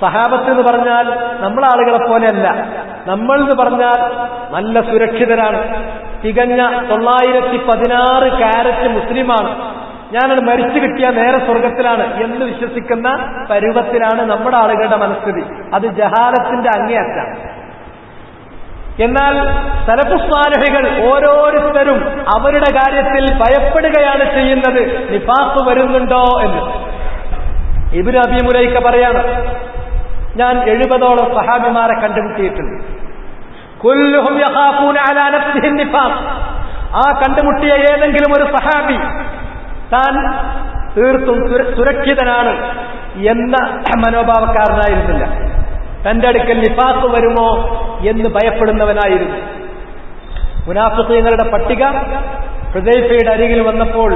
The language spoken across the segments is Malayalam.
സഹാബത്ത് എന്ന് പറഞ്ഞാൽ നമ്മളെ ആളുകളെ പോലെയല്ല. നമ്മൾ എന്ന് പറഞ്ഞാൽ നല്ല സുരക്ഷിതരാണ്. തികഞ്ഞ 916 കാരറ്റ് മുസ്ലിമാണ്. ഞാനത് മരിച്ചു കിട്ടിയാൽ നേരെ സ്വർഗത്തിലാണ് എന്ന് വിശ്വസിക്കുന്ന പരുവത്തിലാണ് നമ്മുടെ ആളുകളുടെ മനസ്ഥിതി. അത് ജഹാലത്തിന്റെ അങ്ങേയറ്റാണ്. എന്നാൽ സലഫുസ് സാലിഹുകൾ ഓരോരുത്തരും അവരുടെ കാര്യത്തിൽ ഭയപ്പെടുകയാണ് ചെയ്യുന്നത്, നിഫാഖ് വരുന്നുണ്ടോ എന്ന്. ഇബ്നു അബീ മുലൈക പറയാണ്, ഞാൻ 70ഓളം സഹാബിമാരെ കണ്ടുമുട്ടിയിട്ടുണ്ട്. കുല്ലുഹും യഖാഫൂന അലാ നഫ്സിഹി നിഫാഖ്. ആ കണ്ടുമുട്ടിയ ഏതെങ്കിലും ഒരു സഹാബി താൻ തീർത്തും സുരക്ഷിതനാണ് എന്ന മനോഭാവക്കാരനായിരുന്നില്ല. തന്റെ അടുക്കൽ നിഫാഖ് വരുമോ എന്ന് ഭയപ്പെടുന്നവനായിരുന്നു. മുനാഫിഖീങ്ങളുടെ പട്ടിക ഹുദൈഫയുടെ അരികിൽ വന്നപ്പോൾ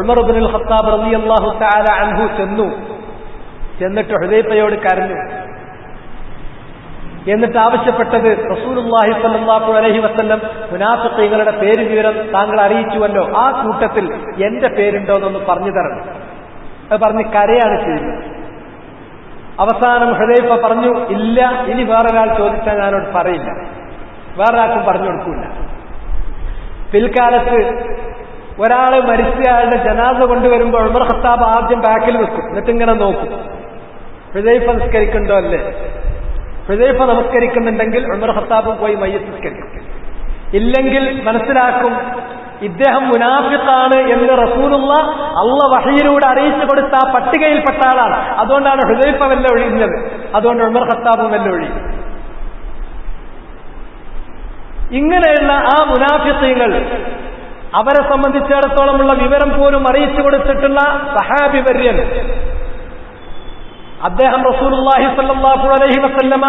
ഉമർ ഇബ്നുൽ ഖത്താബ് റളിയല്ലാഹു തആല അൻഹു ചെന്നിട്ട് ഹുദൈഫയോട് കരഞ്ഞു. എന്നിട്ട് ആവശ്യപ്പെട്ടത്, റസൂലുള്ളാഹി സ്വല്ലല്ലാഹു അലൈഹി വസല്ലം മുനാഫിഖീങ്ങളുടെ പേര് വിവരം താങ്കൾ അറിയിച്ചുവല്ലോ, ആ കൂട്ടത്തിൽ എന്റെ പേരുണ്ടോ എന്നൊന്ന് പറഞ്ഞു തരണം. അത് പറഞ്ഞ് കരയാണ് ചെയ്യുന്നത്. അവസാനം ഹുദൈഫ പറഞ്ഞു, ഇല്ല, ഇനി വേറൊരാൾ ചോദിച്ചാൽ ഞാനോട് പറയില്ല, വേറൊരാൾക്കും പറഞ്ഞു കൊടുക്കൂല. പിൽക്കാലത്ത് ഒരാള് മരിച്ചയാളുടെ ജനാസ കൊണ്ടുവരുമ്പോൾ ഉമർ ഖത്താബ് ആദ്യം ബാക്കിൽ വെക്കും, എന്നിട്ടിങ്ങനെ നോക്കും ഹുദൈഫ നിസ്കരിക്കണ്ടോ അല്ലേ. ഹുദൈഫ നമസ്കരിക്കുന്നുണ്ടെങ്കിൽ ഉമർ ഖത്താബ് പോയി മയ്യത്ത് നിസ്കരിക്കും. ഇല്ലെങ്കിൽ മനസ്സിലാക്കും ഇദ്ദേഹം മുനാഫിഖാണ് എന്ന് റസൂലുള്ള അള്ളാഹ് വഹയിലൂടെ അറിയിച്ചു കൊടുത്ത ആ പട്ടികയിൽപ്പെട്ട ആളാണ്. അതുകൊണ്ടാണ് ഹുദൈഫ വെല്ല ഒഴിഞ്ഞത്, അതുകൊണ്ട് ഉമർ ഖത്താബും വെല്ല ഒഴിയും. ഇങ്ങനെയുള്ള ആ മുനാഫിഖീങ്ങൾ അവരെ സംബന്ധിച്ചിടത്തോളമുള്ള വിവരം പോലും അറിയിച്ചു കൊടുത്തിട്ടുള്ള സഹാബി വര്യൻ, അദ്ദേഹം റസൂലുള്ളാഹി സ്വല്ലല്ലാഹു അലൈഹി വസല്ലമ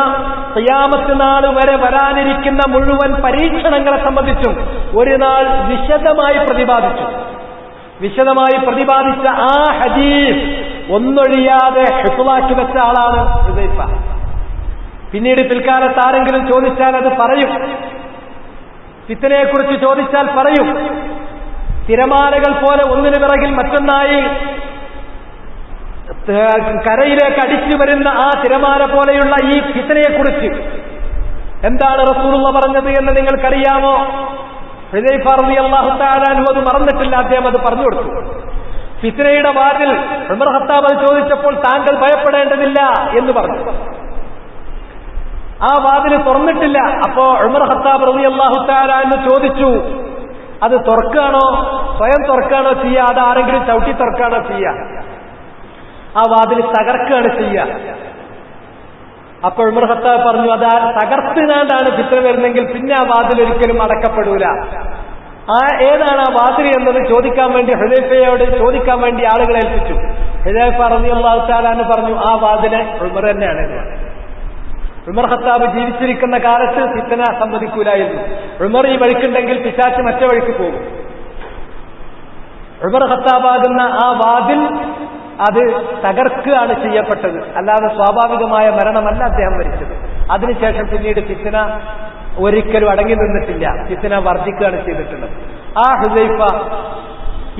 ഖിയാമത്ത് നാൾ വരെ വരാനിരിക്കുന്ന മുഴുവൻ പരീക്ഷണങ്ങളെ സംബന്ധിച്ചും ഒരു നാൾ വിശദമായി പ്രതിപാദിച്ച ആ ഹദീസ് ഒന്നൊഴിയാതെ ഹിഫ്ളാക്കി വെച്ച ആളാണ് ഹുദൈഫ. പിന്നീട് പിൽക്കാലത്ത് ആരെങ്കിലും ചോദിച്ചാൽ അത് പറയും. ഫിത്നയെക്കുറിച്ച് ചോദിച്ചാൽ പറയും. തിരമാലകൾ പോലെ ഒന്നിനു പിറകിൽ മറ്റൊന്നായി കരയിലേക്ക് അടിച്ചു വരുന്ന ആ തിരമാല പോലെയുള്ള ഈ ഫിത്നയെക്കുറിച്ച് എന്താണ് റസൂലുള്ള പറഞ്ഞത് എന്ന് നിങ്ങൾക്കറിയാമോ? ഹുദൈഫ റളിയല്ലാഹു തആല അൻഹു അത് മറന്നിട്ടില്ല, അദ്ദേഹം അത് പറഞ്ഞു കൊടുത്തു. ഫിത്നയുടെ വാതിൽ ഉമർ ഖത്താബ് അത് ചോദിച്ചപ്പോൾ താങ്കൾ ഭയപ്പെടേണ്ടതില്ല എന്ന് പറഞ്ഞു. ആ വാതിൽ തുറന്നിട്ടില്ല. അപ്പോ ഉമർ ഖത്താബ് റളിയല്ലാഹു തആല അൻഹു ചോദിച്ചു, അത് തുറക്കാണോ, സ്വയം തുറക്കാണോ ചെയ്യുക, അത് ആരെങ്കിലും ചവിട്ടി തുറക്കാണോ ചെയ്യുക? ആ വാതിൽ തകർക്കുകയാണ് ചെയ്യുക. അപ്പോൾ ഉമർ ഖത്താബ് പറഞ്ഞു, അത് തകർത്തിനാണ്ടാണ് ഫിത്ന വരുന്നെങ്കിൽ പിന്നെ ആ വാതിൽ ഒരിക്കലും അടക്കപ്പെടൂല. ഏതാണ് ആ വാതിൽ എന്നത് ചോദിക്കാൻ വേണ്ടി ഹുദൈഫയോട് ചോദിക്കാൻ വേണ്ടി ആളുകളെ ഏൽപ്പിച്ചു. ഹുദൈഫ റളിയല്ലാഹു തആല അൻഹു പറഞ്ഞു, ആ വാതില് ഉമർ തന്നെയാണ്. ഉമർ ഖത്താബ് ജീവിച്ചിരിക്കുന്ന കാലത്ത് ഫിത്ന സമ്മതിക്കൂലായിരുന്നു. ഉമർ ഈ വഴിക്കുണ്ടെങ്കിൽ പിശാച് മറ്റേ വഴിക്ക് പോകും. ഉമർ ഖത്താബാകുന്ന ആ വാതിൽ അത് തകർക്കുകയാണ് ചെയ്യപ്പെട്ടത്, അല്ലാതെ സ്വാഭാവികമായ മരണമല്ല അദ്ദേഹം മരിച്ചത്. അതിനുശേഷം പിന്നീട് ഫിത്ന ഒരിക്കലും അടങ്ങി നിന്നിട്ടില്ല, ഫിത്ന വർദ്ധിക്കുകയാണ് ചെയ്തിട്ടുള്ളത്. ആ ഹുദൈഫ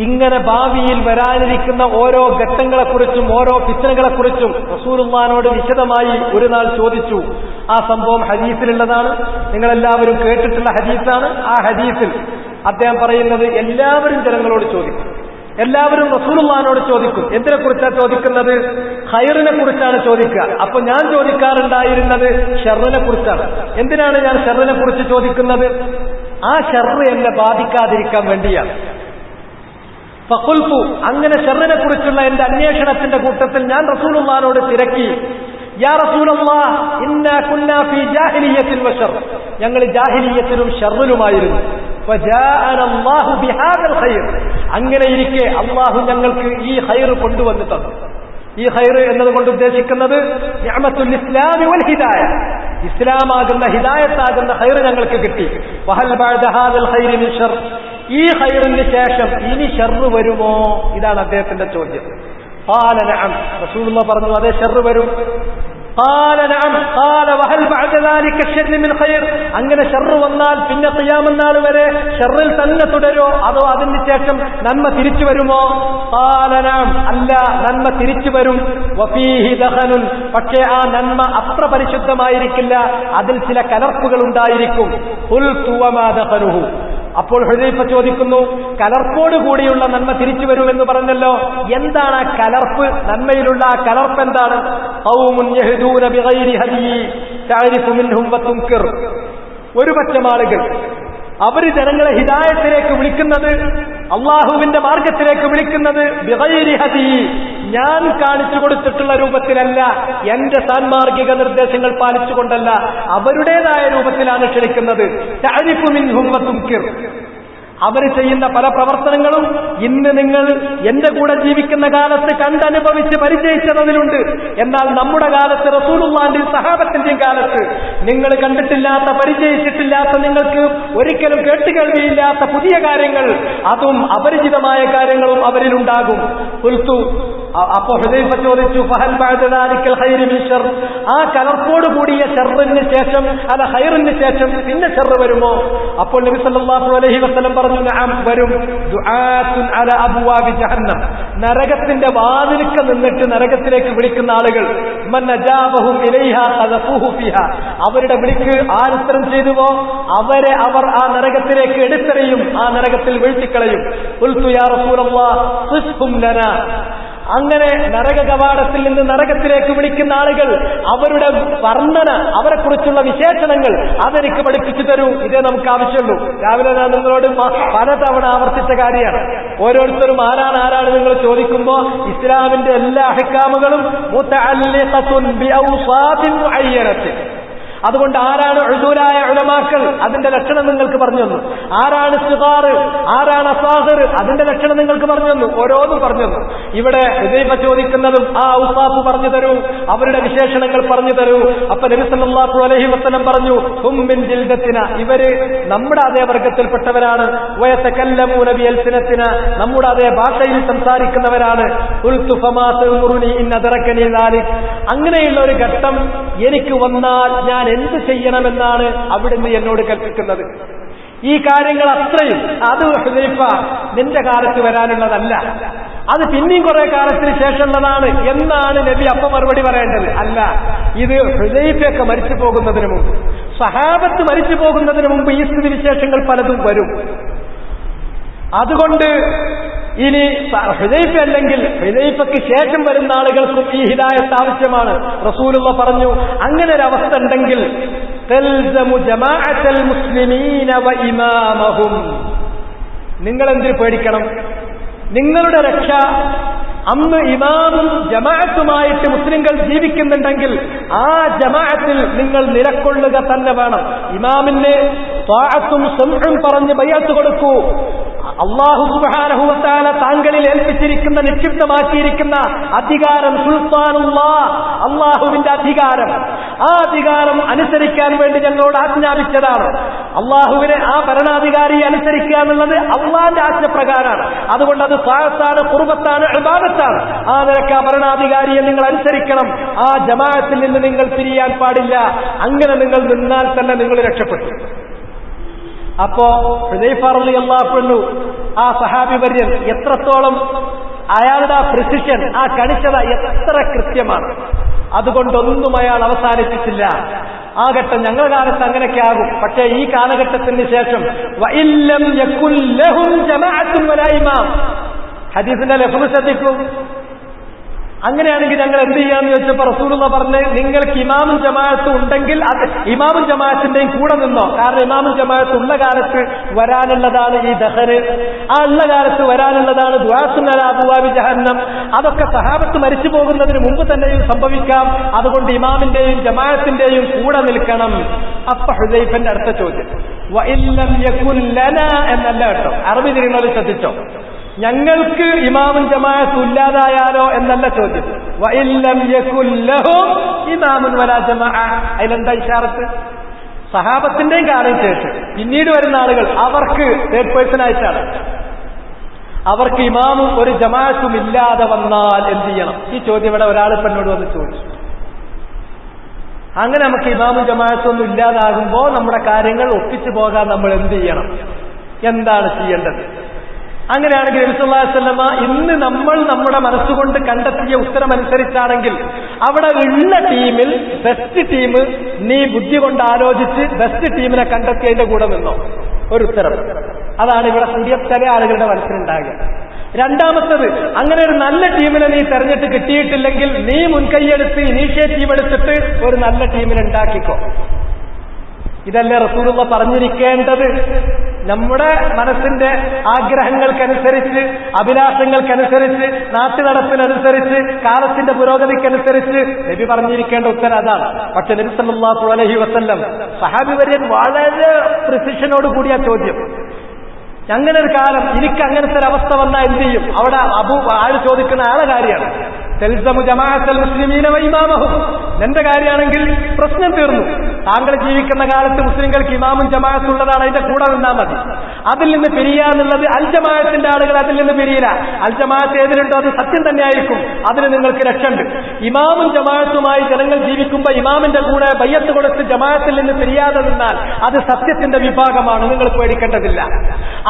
ഇങ്ങനെ ഭാവിയിൽ വരാനിരിക്കുന്ന ഓരോ ഘട്ടങ്ങളെക്കുറിച്ചും ഓരോ ഫിത്നകളെക്കുറിച്ചും റസൂലുള്ളാഹിനോട് വിശദമായി ഒരു നാൾ ചോദിച്ചു. ആ സംഭവം ഹദീസിലുള്ളതാണ്, നിങ്ങളെല്ലാവരും കേട്ടിട്ടുള്ള ഹദീസാണ്. ആ ഹദീസിൽ അദ്ദേഹം പറയുന്നത്, എല്ലാവരും ജനങ്ങളോട് ചോദിക്കും, എല്ലാവരും റസൂലുള്ളാഹിനോട് ചോദിക്കും. എന്തിനെക്കുറിച്ചാണ് ചോദിക്കുന്നത്? ഖൈറിനെ കുറിച്ചാണ് ചോദിക്കുക. അപ്പൊ ഞാൻ ചോദിക്കാറുണ്ടായിരുന്നത് ഷർറിനെ കുറിച്ചാണ്. എന്തിനാണ് ഞാൻ ഷർറിനെ കുറിച്ച് ചോദിക്കുന്നത്? ആ ഷർറ് എന്നെ ബാധിക്കാതിരിക്കാൻ വേണ്ടിയാണ്. ഫഖുൽതു, അങ്ങനെ ഷർറിനെ കുറിച്ചുള്ള എന്റെ അന്വേഷണത്തിന്റെ കൂട്ടത്തിൽ ഞാൻ റസൂലുള്ളാഹിനോട് തിരക്കി, യാ റസൂലല്ലാഹ്, ഇന്നാ കുന്നാ ഫീ ജാഹിലിയ്യത്തിൻ വശർ, ഞങ്ങൾ ജാഹിലിയ്യത്തിലും ഷർറിലുമായിരുന്നു. ഫജാഅന അല്ലാഹു ബിഹാദൽ ഖൈർ, അങ്ങനെ ഇരിക്കെ അല്ലാഹു ഞങ്ങൾക്ക് ഈ ഖൈർ കൊണ്ടുവന്നു തന്നു. ഈ ഖൈർ എന്നതുകൊണ്ട് ഉദ്ദേശിക്കുന്നത് നിഅമത്തുൽ ഇസ്ലാമി വൽ ഹിദായ, ഇസ്ലാമാകുന്ന ഹിദായത്താകുന്ന ഖൈർ ഞങ്ങൾക്ക് കിട്ടി. വഹൽ ബഅദ ഹാദൽ ഖൈർ മിൻ ഷർ, ഈ ഖൈറിന് ശേഷം ഇനി ഷർറ് വരുമോ? ഇതാണ് അദ്ദേഹത്തിന്റെ ചോദ്യം. ഖാല നഅം, റസൂലുള്ളാഹി പറഞ്ഞു, അതെ ഷർറ് വരും. ഖാല നഅം ഖാല വഹൽ ബഅദ ദാലിക ശർറു മിൻ ഖൈർ. അങ്ങനെ ഷർറ് വന്നാൽ പിന്നെ ഖിയാമത്ത് നാൾ വരെ ഷർറിൽ തന്നെ തുടരോ അതോ അതിന് ശേഷം നന്മ തിരിച്ചു വരുമോ? ഖാല നഅം, അല്ല, നന്മ തിരിച്ചു വരും. വഫീഹി ദഖനുൻ, പക്ഷേ ആ നന്മ അത്ര പരിശുദ്ധമായിരിക്കില്ല, അതിൽ ചില കലർപ്പുകൾ ഉണ്ടായിരിക്കും. ഖുൽതു വമാ ദഖനുഹു. അപ്പോൾ ഹുദൈഫ ചോദിക്കുന്നു, കലർപ്പോട് കൂടിയുള്ള നന്മ തിരിച്ചു വരുമെന്ന് പറഞ്ഞല്ലോ, എന്താണ് ആ കലർപ്പ്? നന്മയിലുള്ള ആ കലർപ്പ് എന്താണ്? ഖൗമുൻ യഹ്ദൂന ബിഗൈരി ഹദീ തഅരിഫു മിൻഹും വതുൻകിർ. ഒരു പറ്റം ആളുകൾ അവര് ജനങ്ങളെ ഹിദായത്തിലേക്ക് വിളിക്കുന്നത്, അള്ളാഹുവിന്റെ മാർഗത്തിലേക്ക് വിളിക്കുന്നത് ബിഗൈരി ഹദീ, ഞാൻ കാണിച്ചു കൊടുത്തിട്ടുള്ള രൂപത്തിലല്ല, എന്റെ സാൻമാർഗിക നിർദ്ദേശങ്ങൾ പാലിച്ചുകൊണ്ടല്ല, അവരുടേതായ രൂപത്തിലാണ് ക്ഷണിക്കുന്നത്. തഅരിഫു മിൻഹും വതുൻകിർ. അവർ ചെയ്യുന്ന പല പ്രവർത്തനങ്ങളും ഇന്ന് നിങ്ങൾ എന്റെ കൂടെ ജീവിക്കുന്ന കാലത്ത് കണ്ടനുഭവിച്ച് പരിചയിച്ചതിലുണ്ട്. എന്നാൽ നമ്മുടെ കാലത്ത്, റസൂലുള്ളാഹിന്റെയും സഹാബത്തിന്റെയും കാലത്ത് നിങ്ങൾ കണ്ടിട്ടില്ലാത്ത, പരിചയിച്ചിട്ടില്ലാത്ത, നിങ്ങൾക്ക് ഒരിക്കലും കേട്ടുകേൾവിയില്ലാത്ത പുതിയ കാര്യങ്ങൾ, അതും അപരിചിതമായ കാര്യങ്ങളും അവരിലുണ്ടാകും. ഖുൽതു, അപ്പോ ഹുദൈഫ ചോദിച്ചു, ഫഹൽ ബഅദ ദാലികൽ ഖൈറു മിൻ ശർ. ആ കലർപ്പോട് കൂടിയ ഷർറിന് ശേഷം, അല്ല ഖൈറിന് ശേഷം പിന്നെ ഷർറ് വരുമോ? അപ്പോൾ നബി സല്ലല്ലാഹു അലൈഹി വസല്ലം പറഞ്ഞു, നഅം, വരും. ദുആത്തുൻ അലാ അബ്വാബി ജഹന്നം, നരകത്തിന്റെ വാതിൽക്ക് നിന്നിട്ട് നരകത്തിലേക്ക് വിളിക്കുന്ന ആളുകൾ. മൻ അജാബഹും ഇലൈഹാ ഖദഫൂഹു ഫീഹാ. അവരുടെ വിളിക്ക് ആരുത്തരം ചെയ്തുവോ അവരെ അവർ ആ നരകത്തിലേക്ക് എടുത്തെറിയും, ആ നരകത്തിൽ വീഴ്ത്തിക്കളയും. ഖുൽതു യാ റസൂലല്ലാഹ് സിഫ്ഹും ലനാ. അങ്ങനെ നരക കവാടത്തിൽ നിന്ന് നരകത്തിലേക്ക് വിളിക്കുന്ന ആളുകൾ, അവരുടെ വർണ്ണന, അവരെക്കുറിച്ചുള്ള വിശേഷണങ്ങൾ അതെനിക്ക് പഠിപ്പിച്ചു തരൂ. ഇതേ നമുക്ക് ആവശ്യമുള്ളൂ. രാവിലെ ഞാൻ നിങ്ങളോട് പലതവണ ആവർത്തിച്ച കാര്യമാണ്. ഓരോരുത്തരും ആരാണ് നിങ്ങൾ ചോദിക്കുമ്പോൾ ഇസ്ലാമിന്റെ എല്ലാ അഹ്കാമുകളും മുതഅല്ലിഖത്തുൻ ബിഔസാഫിൻ മുഅയ്യനത്തിൻ. അതുകൊണ്ട് ആരാണ് ഉദൂലായ ഉലമാക്കൾ, അതിന്റെ ലക്ഷണം നിങ്ങൾക്ക് പറഞ്ഞു തന്നു. ആരാണ് സിഗാർ, ആരാണ് അസാഗിർ, അതിന്റെ ലക്ഷണം നിങ്ങൾക്ക് പറഞ്ഞു തന്നു. ഓരോന്നും പറഞ്ഞു തന്നു. ഇവിടെ ഹുദൈഫ ചോദിക്കുന്നതും ആ ഔസാഫ് പറഞ്ഞു തരൂ, അവരുടെ വിശേഷണങ്ങൾ പറഞ്ഞു തരൂ. അപ്പൊ നബി സല്ലല്ലാഹു അലൈഹി വസല്ലം പറഞ്ഞു, ഹും മിൻ ജിൽദത്തിന, ഇവര് നമ്മുടെ അതേ വർഗത്തിൽപ്പെട്ടവരാണ്. വയതകല്ലമൂന ബിഅൽസിനത്തിന, നമ്മുടെ അതേ ഭാഷയിൽ സംസാരിക്കുന്നവരാണ്. ഖുൽതു ഫമാ തഅമുറുനി ഇൻ അദറകനി ദാലിക്. അങ്ങനെയുള്ള ഒരു ഘട്ടം എനിക്ക് വന്നാൽ ഞാൻ എന്ത് ചെയ്യണമെന്നാണ് അവിടുന്ന് എന്നോട് കൽപ്പിക്കുന്നത്? ഈ കാര്യങ്ങൾ അത്രയും, അത് ഹുദൈഫ നിന്റെ കാലത്ത് വരാനുള്ളതല്ല, അത് പിന്നെയും കുറെ കാലത്തിന് ശേഷമുള്ളതാണ് എന്നാണ് നബി അപ്പം മറുപടി പറയേണ്ടത്. അല്ല, ഇത് ഹുദൈഫയൊക്കെ മരിച്ചു പോകുന്നതിന് മുമ്പ്, സഹാബത്ത് മരിച്ചു പോകുന്നതിന് മുമ്പ് ഈ സ്ഥിതിവിശേഷങ്ങൾ പലതും വരും. അതുകൊണ്ട് ഇനി ഹുദൈഫ അല്ലെങ്കിൽ ഹുദൈഫയ്ക്ക് ശേഷം വരുന്ന ആളുകൾക്കും ഈ ഹിദായത്ത് ആവശ്യമാണ്. റസൂലുള്ളാഹി പറഞ്ഞു, അങ്ങനെ ഒരു അവസ്ഥ ഉണ്ടെങ്കിൽ തൽസമു ജമാഅത്തൽ മുസ്ലിമീന വ ഇമാമഹും. നിങ്ങൾ എന്തിനു പേടിക്കണം? നിങ്ങളുടെ രക്ഷ അന്ന് ഇമാമും ജമാഅത്തുമായിട്ട് മുസ്ലിങ്ങൾ ജീവിക്കുന്നുണ്ടെങ്കിൽ ആ ജമാഅത്തിൽ നിങ്ങൾ നിലക്കൊള്ളുക തന്നെ വേണം. ഇമാമിന് ത്വാഅത്തും സമഉം പറഞ്ഞ് ബൈഅത്ത് കൊടുക്കൂ. അല്ലാഹു സുബ്ഹാനഹു വ തആല താങ്കളിൽ ഏൽപ്പിച്ചിരിക്കുന്ന, നിക്ഷിപ്തമാക്കിയിരിക്കുന്ന അധികാരം, സുൽത്താനുല്ലാഹ്, അല്ലാഹുവിന്റെ അധികാരം, ആ അധികാരം അനുസരിക്കാൻ വേണ്ടി ഞങ്ങളോട് ആജ്ഞാപിച്ചതാണ്. അല്ലാഹുവിനെ, ആ ഭരണാധികാരിയെ അനുസരിക്കുക എന്നുള്ളത് അല്ലാഹുവിന്റെ ആജ്ഞപ്രകാരമാണ്. അതുകൊണ്ട് അത് ത്വാഅത്താണ്, ഖുർബത്താണ്, ഇബാദത്താണ്. ആ നിലക്ക് ആ ഭരണാധികാരിയെ നിങ്ങൾ അനുസരിക്കണം. ആ ജമാഅത്തിൽ നിന്ന് നിങ്ങൾ പിരിയാൻ പാടില്ല. അങ്ങനെ നിങ്ങൾ നിന്നാൽ തന്നെ നിങ്ങൾ രക്ഷപ്പെട്ടു. അപ്പോ ഹുദൈഫ റളിയല്ലാഹു അൻഹു, ആ സഹാബി വര്യൻ എത്രത്തോളം അയാളുടെ ആ പ്രിസിഷൻ, ആ കണിശത എത്ര കൃത്യമാണ്. അതുകൊണ്ടൊന്നും അയാൾ അവസാനിപ്പിച്ചില്ല. ആ ഘട്ടം ഞങ്ങളുടെ കാലത്ത് അങ്ങനെയൊക്കെ ആകും. പക്ഷേ ഈ കാലഘട്ടത്തിന് ശേഷം വഇല്ലം യകുൽ ലഹും ജമാഅത്തുൻ വലാ ഇമാം, ഹദീസിന്റെ ലഫ്ള് ശ്രദ്ധിക്കും. അങ്ങനെയാണെങ്കിൽ ഞങ്ങൾ എന്ത് ചെയ്യാന്ന് ചോദിച്ചപ്പോ റസൂലുള്ളാഹി പറഞ്ഞു, നിങ്ങൾക്ക് ഇമാമും ജമാഅത്തും ഉണ്ടെങ്കിൽ അത് ഇമാമും ജമാഅത്തിന്റെയും കൂടെ നിന്നോ. കാരണം ഇമാമും ജമാഅത്ത് ഉള്ള കാലത്ത് വരാനുള്ളതാണ് ഈ ദഹന്, ആ ഉള്ള കാലത്ത് വരാനുള്ളതാണ് ദുആത്തുൻ അലാ അബ്വാബി ജഹന്നം. അതൊക്കെ സഹാബത്ത് മരിച്ചു പോകുന്നതിന് മുമ്പ് തന്നെയും സംഭവിക്കാം. അതുകൊണ്ട് ഇമാമിന്റെയും ജമാഅത്തിന്റെയും കൂടെ നിൽക്കണം. അപ്പൊ ഹുദൈഫന്റെ അടുത്ത ചോദ്യം വഇല്ലം യകുൽ ലനാ എന്നല്ല കേട്ടോ, അറബി തിരിയുന്നവർ ശ്രദ്ധിച്ചോ. ഞങ്ങൾക്ക് ഇമാമും ജമാഅത്തും ഇല്ലാതായാലോ എന്നല്ല ചോദ്യം. വഇല്ലം യകുൽ ലഹും ഇമാമുൻ വലാ ജമാഅ. അതിലെന്താ ഇശാറത്ത്? സഹാബത്തിന്റെയും കാലം ശേഷം പിന്നീട് വരുന്ന ആളുകൾ, അവർക്ക് തേർഡ് പേഴ്സൺ ആയിട്ടാണ്, അവർക്ക് ഇമാമും ഒരു ജമാഅത്തും ഇല്ലാതെ വന്നാൽ എന്ത് ചെയ്യണം? ഈ ചോദ്യം ഇവിടെ ഒരാൾ എന്നോട് വന്ന് ചോദിച്ചു. അങ്ങനെ നമുക്ക് ഇമാമും ജമാഅത്തൊന്നും ഇല്ലാതാകുമ്പോൾ നമ്മുടെ കാര്യങ്ങൾ ഒപ്പിച്ചു പോകാൻ നമ്മൾ എന്ത് ചെയ്യണം, എന്താണ് ചെയ്യേണ്ടത്? അങ്ങനെയാണെങ്കിൽ നബി സല്ലല്ലാഹു അലൈഹി വസല്ലമ ഇന്ന് നമ്മൾ നമ്മുടെ മനസ്സുകൊണ്ട് കണ്ടെത്തിയ ഉത്തരമനുസരിച്ചാണെങ്കിൽ അവിടെ ഉള്ള ടീമിൽ ബെസ്റ്റ് ടീം നീ ബുദ്ധി കൊണ്ട് ആലോചിച്ച് ബെസ്റ്റ് ടീമിനെ കണ്ടെത്തിയതിന്റെ കൂടെ നിന്നോ, ഒരു ഉത്തരം. അതാണ് ഇവിടെ കൂടിയ ചില ആളുകളുടെ മനസ്സിലുണ്ടാകുക. രണ്ടാമത്തത്, അങ്ങനെ ഒരു നല്ല ടീമിനെ നീ തെരഞ്ഞെടുത്ത് കിട്ടിയിട്ടില്ലെങ്കിൽ നീ മുൻകൈയെടുത്ത് ഇനീഷ്യേറ്റീവ് എടുത്തിട്ട് ഒരു നല്ല ടീമിനെ ഉണ്ടാക്കിക്കോ. ഇതല്ലേ റസൂലുള്ള പറഞ്ഞിരിക്കേണ്ടത്? നമ്മുടെ മനസ്സിന്റെ ആഗ്രഹങ്ങൾക്കനുസരിച്ച്, അഭിലാഷങ്ങൾക്കനുസരിച്ച്, നാട്ടുനടപ്പിനനുസരിച്ച്, കാലത്തിന്റെ പുരോഗതിക്കനുസരിച്ച് നബി പറഞ്ഞിരിക്കേണ്ട ഉത്തരം അതാണ്. പക്ഷെ നബി സല്ലല്ലാഹു അലൈഹി വസല്ലം സഹാബിവര്യൻ വളരെ പ്രിസിഷനോട് കൂടിയ ചോദ്യം. അങ്ങനെ ഒരു കാലം, എനിക്ക് അങ്ങനത്തെ ഒരു അവസ്ഥ വന്നാൽ എന്ത് ചെയ്യും? അവിടെ ആള് ചോദിക്കുന്ന ആളെ കാര്യമാണ്. തൽസമു ജമാഅത്തുൽ മുസ്ലിമീന വ ഇമാമഹും. എന്റെ കാര്യമാണെങ്കിൽ പ്രശ്നം തീർന്നു. താങ്കൾ ജീവിക്കുന്ന കാലത്ത് മുസ്ലിങ്ങൾക്ക് ഇമാമും ജമാഅത്തും ഉള്ളതാണ്, അതിന്റെ കൂടെ നിന്നാൽ മതി. അതിൽ നിന്ന് പിരിയാന്നുള്ളത് അൽ ജമാഅത്തിന്റെ ആളുകൾ അതിൽ നിന്ന് പിരിയില്ല. അൽ ജമാഅത്ത് ഏതിലുണ്ടോ അത് സത്യം തന്നെയായിരിക്കും, അതിന് നിങ്ങൾക്ക് രക്ഷയുണ്ട്. ഇമാമും ജമാഅത്തുമായി ജനങ്ങൾ ജീവിക്കുമ്പോൾ ഇമാമിന്റെ കൂടെ ബയ്യത്ത് കൊടുത്ത് ജമാഅത്തിൽ നിന്ന് പിരിയാതെ നിന്നാൽ അത് സത്യത്തിന്റെ വിഭാഗമാണ്, നിങ്ങൾ പേടിക്കേണ്ടതില്ല.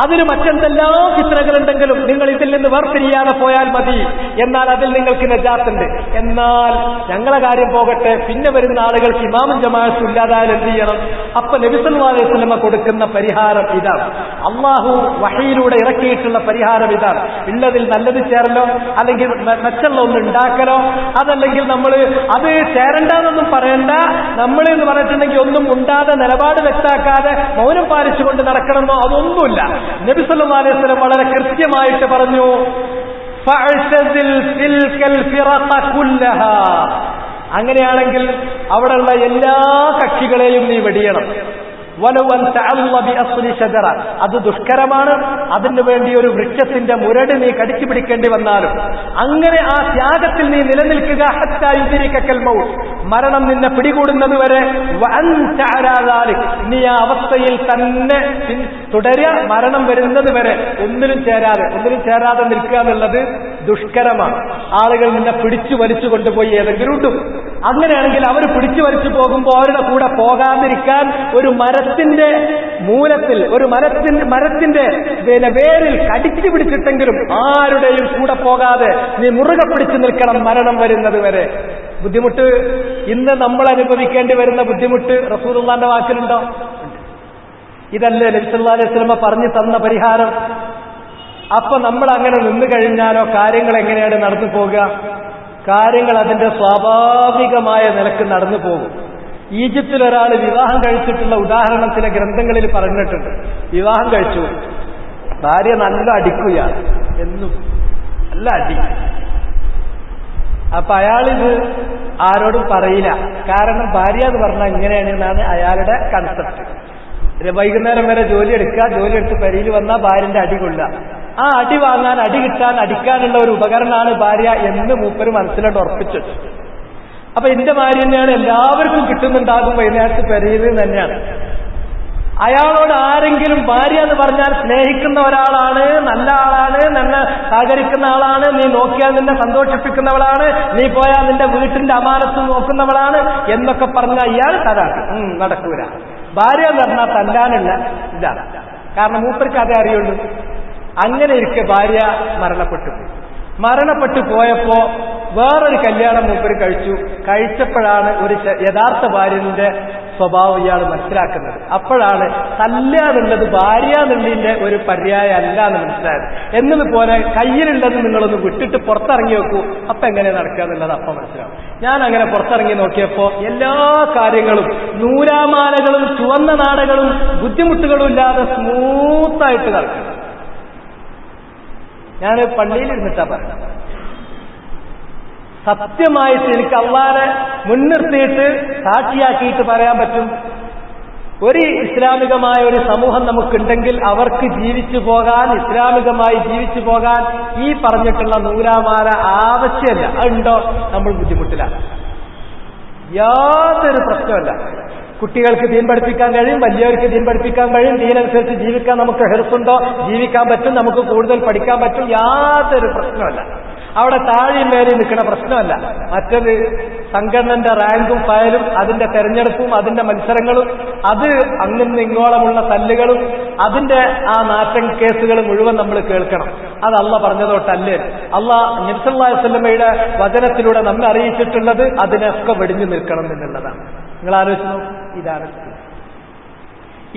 അതിന് മറ്റെന്തെല്ലാം ഫിത്നകളുണ്ടെങ്കിലും നിങ്ങൾ ഇതിൽ നിന്ന് വേർപിരിയാതെ പോയാൽ മതി, എന്നാൽ അതിൽ നിങ്ങൾക്ക് നജാത്തുണ്ട്. എന്നാൽ ഞങ്ങളെ കാര്യം പോകട്ടെ, പിന്നെ വരുന്ന ആളുകൾക്ക് ഇമാമും ജമാഅത്തും ഇല്ലാതായാൽ എന്ത് ചെയ്യണം? അപ്പൊ നബി സല്ലല്ലാഹു അലൈഹി വസല്ലം കൊടുക്കുന്ന പരിഹാരം ഇതാണ്. അള്ളാഹു വഹയിലൂടെ ഇറക്കിയിട്ടുള്ള പരിഹാരം ഇതാണ്. ഉള്ളതിൽ നല്ലത് ചേരലോ, അല്ലെങ്കിൽ മെച്ചമുള്ള ഒന്ന് ഉണ്ടാക്കലോ, അതല്ലെങ്കിൽ നമ്മൾ അത് ചേരണ്ടെന്നൊന്നും പറയണ്ട. നമ്മൾ എന്ന് പറഞ്ഞിട്ടുണ്ടെങ്കിൽ ഒന്നും ഉണ്ടാതെ നിലപാട് വ്യക്താക്കാതെ മൗനം പാലിച്ചുകൊണ്ട് നടക്കണമെന്നോ അതൊന്നുമില്ല. നബി സല്ലല്ലാഹു അലൈഹി വസല്ലം വളരെ കൃത്യമായിട്ട് പറഞ്ഞു, ഫഅ്തസിൽ തിൽകൽ ഫിറഖ കുല്ലഹാ. അങ്ങനെയാണെങ്കിൽ അവിടെയുള്ള എല്ലാ കക്ഷികളെയും നീ വെടിയണം. അത് ദുഷ്കരമാണ്. അതിനു വേണ്ടി ഒരു വൃക്ഷത്തിന്റെ മുരട് നീ കടിച്ചു പിടിക്കേണ്ടി വന്നാലും അങ്ങനെ ആ ത്യാഗത്തിൽ നീ നിലനിൽക്കുക. ഹത്താ യുദ്രികൽ മൗത്ത്, മരണം നിന്നെ പിടികൂടുന്നത് വരെ. നീ ആ അവസ്ഥയിൽ തന്നെ തുടരുക, മരണം വരുന്നത് വരെ ഒന്നിനും ചേരാതെ നിൽക്കുക എന്നുള്ളത് ദുഷ്കരമാണ്. ആളുകൾ നിന്നെ പിടിച്ചു വലിച്ചു കൊണ്ടുപോയി ഏതെങ്കിലും ഇടും. അങ്ങനെയാണെങ്കിൽ അവർ പിടിച്ചു വലിച്ചു പോകുമ്പോൾ അവരുടെ കൂടെ പോകാതിരിക്കാൻ ഒരു മരത്തിന്റെ മൂലത്തിൽ, ഒരു മരത്തിന്റെ വേരിൽ കടിച്ചു പിടിച്ചിട്ടെങ്കിലും ആരുടെയും കൂടെ പോകാതെ നീ മുറുകെ പിടിച്ചു നിൽക്കണം മരണം വരുന്നത് വരെ. ബുദ്ധിമുട്ട് ഇന്ന് നമ്മൾ അനുഭവിക്കേണ്ടി വരുന്ന ബുദ്ധിമുട്ട് റസൂലുള്ളാഹിന്റെ വാക്കിലുണ്ടോ? ഇതല്ലേ നബി സല്ലല്ലാഹു അലൈഹി വസല്ലം പറഞ്ഞു തന്ന പരിഹാരം? അപ്പൊ നമ്മൾ അങ്ങനെ നിന്നു കഴിഞ്ഞാലോ കാര്യങ്ങൾ എങ്ങനെയാണ് നടന്നു പോകുക? കാര്യങ്ങൾ അതിന്റെ സ്വാഭാവികമായ നിലക്ക് നടന്നു പോകും. ഈജിപ്തിൽ ഒരാൾ വിവാഹം കഴിച്ചിട്ടുള്ള ഉദാഹരണം ചില ഗ്രന്ഥങ്ങളിൽ പറഞ്ഞിട്ടുണ്ട്. വിവാഹം കഴിച്ചു, ഭാര്യ നല്ല അടിക്കുകയാണ്, എന്നും നല്ല അടി. അപ്പൊ അയാളിത് ആരോടും പറയില്ല. കാരണം ഭാര്യ എന്ന് പറഞ്ഞാൽ ഇങ്ങനെയാണെന്നാണ് അയാളുടെ കൺസെപ്റ്റ്. വൈകുന്നേരം വരെ ജോലി എടുത്ത് പെരിയിൽ വന്നാൽ ഭാര്യന്റെ അടി കൊള്ളുക. ആ അടി വാങ്ങാൻ, അടി കിട്ടാൻ, അടിക്കാനുള്ള ഒരു ഉപകരണമാണ് ഭാര്യ എന്ന് മൂപ്പര് മനസ്സിലോട്ട് ഉറപ്പിച്ചു. അപ്പൊ എന്റെ ഭാര്യ തന്നെയാണ്, എല്ലാവർക്കും കിട്ടുന്നുണ്ടാകും വൈകുന്നേരത്ത് പെരിയിൽ തന്നെയാണ്. അയാളോട് ആരെങ്കിലും ഭാര്യ എന്ന് പറഞ്ഞാൽ സ്നേഹിക്കുന്ന ഒരാളാണ്, നല്ല ആളാണ്, നിന്നെ സഹകരിക്കുന്ന ആളാണ്, നീ നോക്കിയാൽ നിന്നെ സന്തോഷിപ്പിക്കുന്നവളാണ്, നീ പോയാൽ നിന്റെ വീട്ടിന്റെ അമാനത്ത് നോക്കുന്നവളാണ് എന്നൊക്കെ പറഞ്ഞാൽ ഇയാൾ തരാണ്, നടക്കൂല. ഭാര്യ എന്ന് പറഞ്ഞാൽ തല്ലാനില്ല ഇതാണ്. കാരണം മൂപ്പർക്ക് അതേ അറിയുള്ളൂ. അങ്ങനെ ഇരിക്കെ ഭാര്യ മരണപ്പെട്ടു പോയപ്പോ വേറൊരു കല്യാണം മൂപ്പര് കഴിച്ചപ്പോഴാണ് ഒരു യഥാർത്ഥ ഭാര്യന്റെ സ്വഭാവം ഇയാൾ മനസ്സിലാക്കുന്നത്. അപ്പോഴാണ് തല്ലാന്നുള്ളത് ഭാര്യ എന്നുള്ളതിന്റെ ഒരു പര്യായം അല്ല എന്ന് മനസ്സിലായത്. എന്നതുപോലെ കയ്യിലുള്ളത് നിങ്ങളൊന്ന് വിട്ടിട്ട് പുറത്തിറങ്ങി നോക്കൂ, അപ്പൊ എങ്ങനെ നടക്കുക എന്നുള്ളത് അപ്പം മനസ്സിലാവും. ഞാൻ അങ്ങനെ പുറത്തിറങ്ങി നോക്കിയപ്പോ എല്ലാ കാര്യങ്ങളും നൂലാമാലകളും ചുവന്ന നാടകളും ബുദ്ധിമുട്ടുകളും ഇല്ലാതെ സ്മൂത്തായിട്ട് നടക്കണം. ഞാൻ പള്ളിയിലിരുന്നിട്ടാ പറഞ്ഞത്. സത്യമായിട്ട് എനിക്ക് അള്ളാനെ മുൻനിർത്തിയിട്ട് സാക്ഷിയാക്കിയിട്ട് പറയാൻ പറ്റും, ഒരു ഇസ്ലാമികമായ ഒരു സമൂഹം നമുക്കുണ്ടെങ്കിൽ അവർക്ക് ഇസ്ലാമികമായി ജീവിച്ചു പോകാൻ ഈ പറഞ്ഞിട്ടുള്ള നൂലാമാല ആവശ്യമല്ല. അതുണ്ടോ? നമ്മൾ ബുദ്ധിമുട്ടിലാണ്. യാതൊരു പ്രശ്നമല്ല. കുട്ടികൾക്ക് ദീൻ പഠിപ്പിക്കാൻ കഴിയും, വലിയവർക്ക് ദീൻ പഠിപ്പിക്കാൻ കഴിയും. ദീനനുസരിച്ച് ജീവിക്കാൻ നമുക്ക് ഹെർസുണ്ടോ? ജീവിക്കാൻ പറ്റും, നമുക്ക് കൂടുതൽ പഠിക്കാൻ പറ്റും. യാതൊരു പ്രശ്നമല്ല. അവിടെ താഴെയും മേലെ നിൽക്കുന്ന പ്രശ്നമല്ല. മറ്റത് സംഘടനന്റെ റാങ്കും ഫയലും അതിന്റെ തെരഞ്ഞെടുപ്പും അതിന്റെ മത്സരങ്ങളും അത് അങ്ങുന്ന ഇങ്ങോളമുള്ള തല്ലുകളും അതിന്റെ ആ നാറ്റം കേസുകൾ മുഴുവൻ നമ്മൾ കേൾക്കണം. അത് അള്ളാഹ് പറഞ്ഞതോട്ടല്ലേ. അള്ളാഹ് നബി സല്ലല്ലാഹു അലൈഹി വസല്ലമയുടെ വചനത്തിലൂടെ നമ്മെ അറിയിച്ചിട്ടുള്ളത് അതിനൊക്കെ വെടിഞ്ഞു നിൽക്കണം എന്നുള്ളതാണ്. നിങ്ങൾ ആലോചിച്ചു നോക്കൂ. ഇതാണ്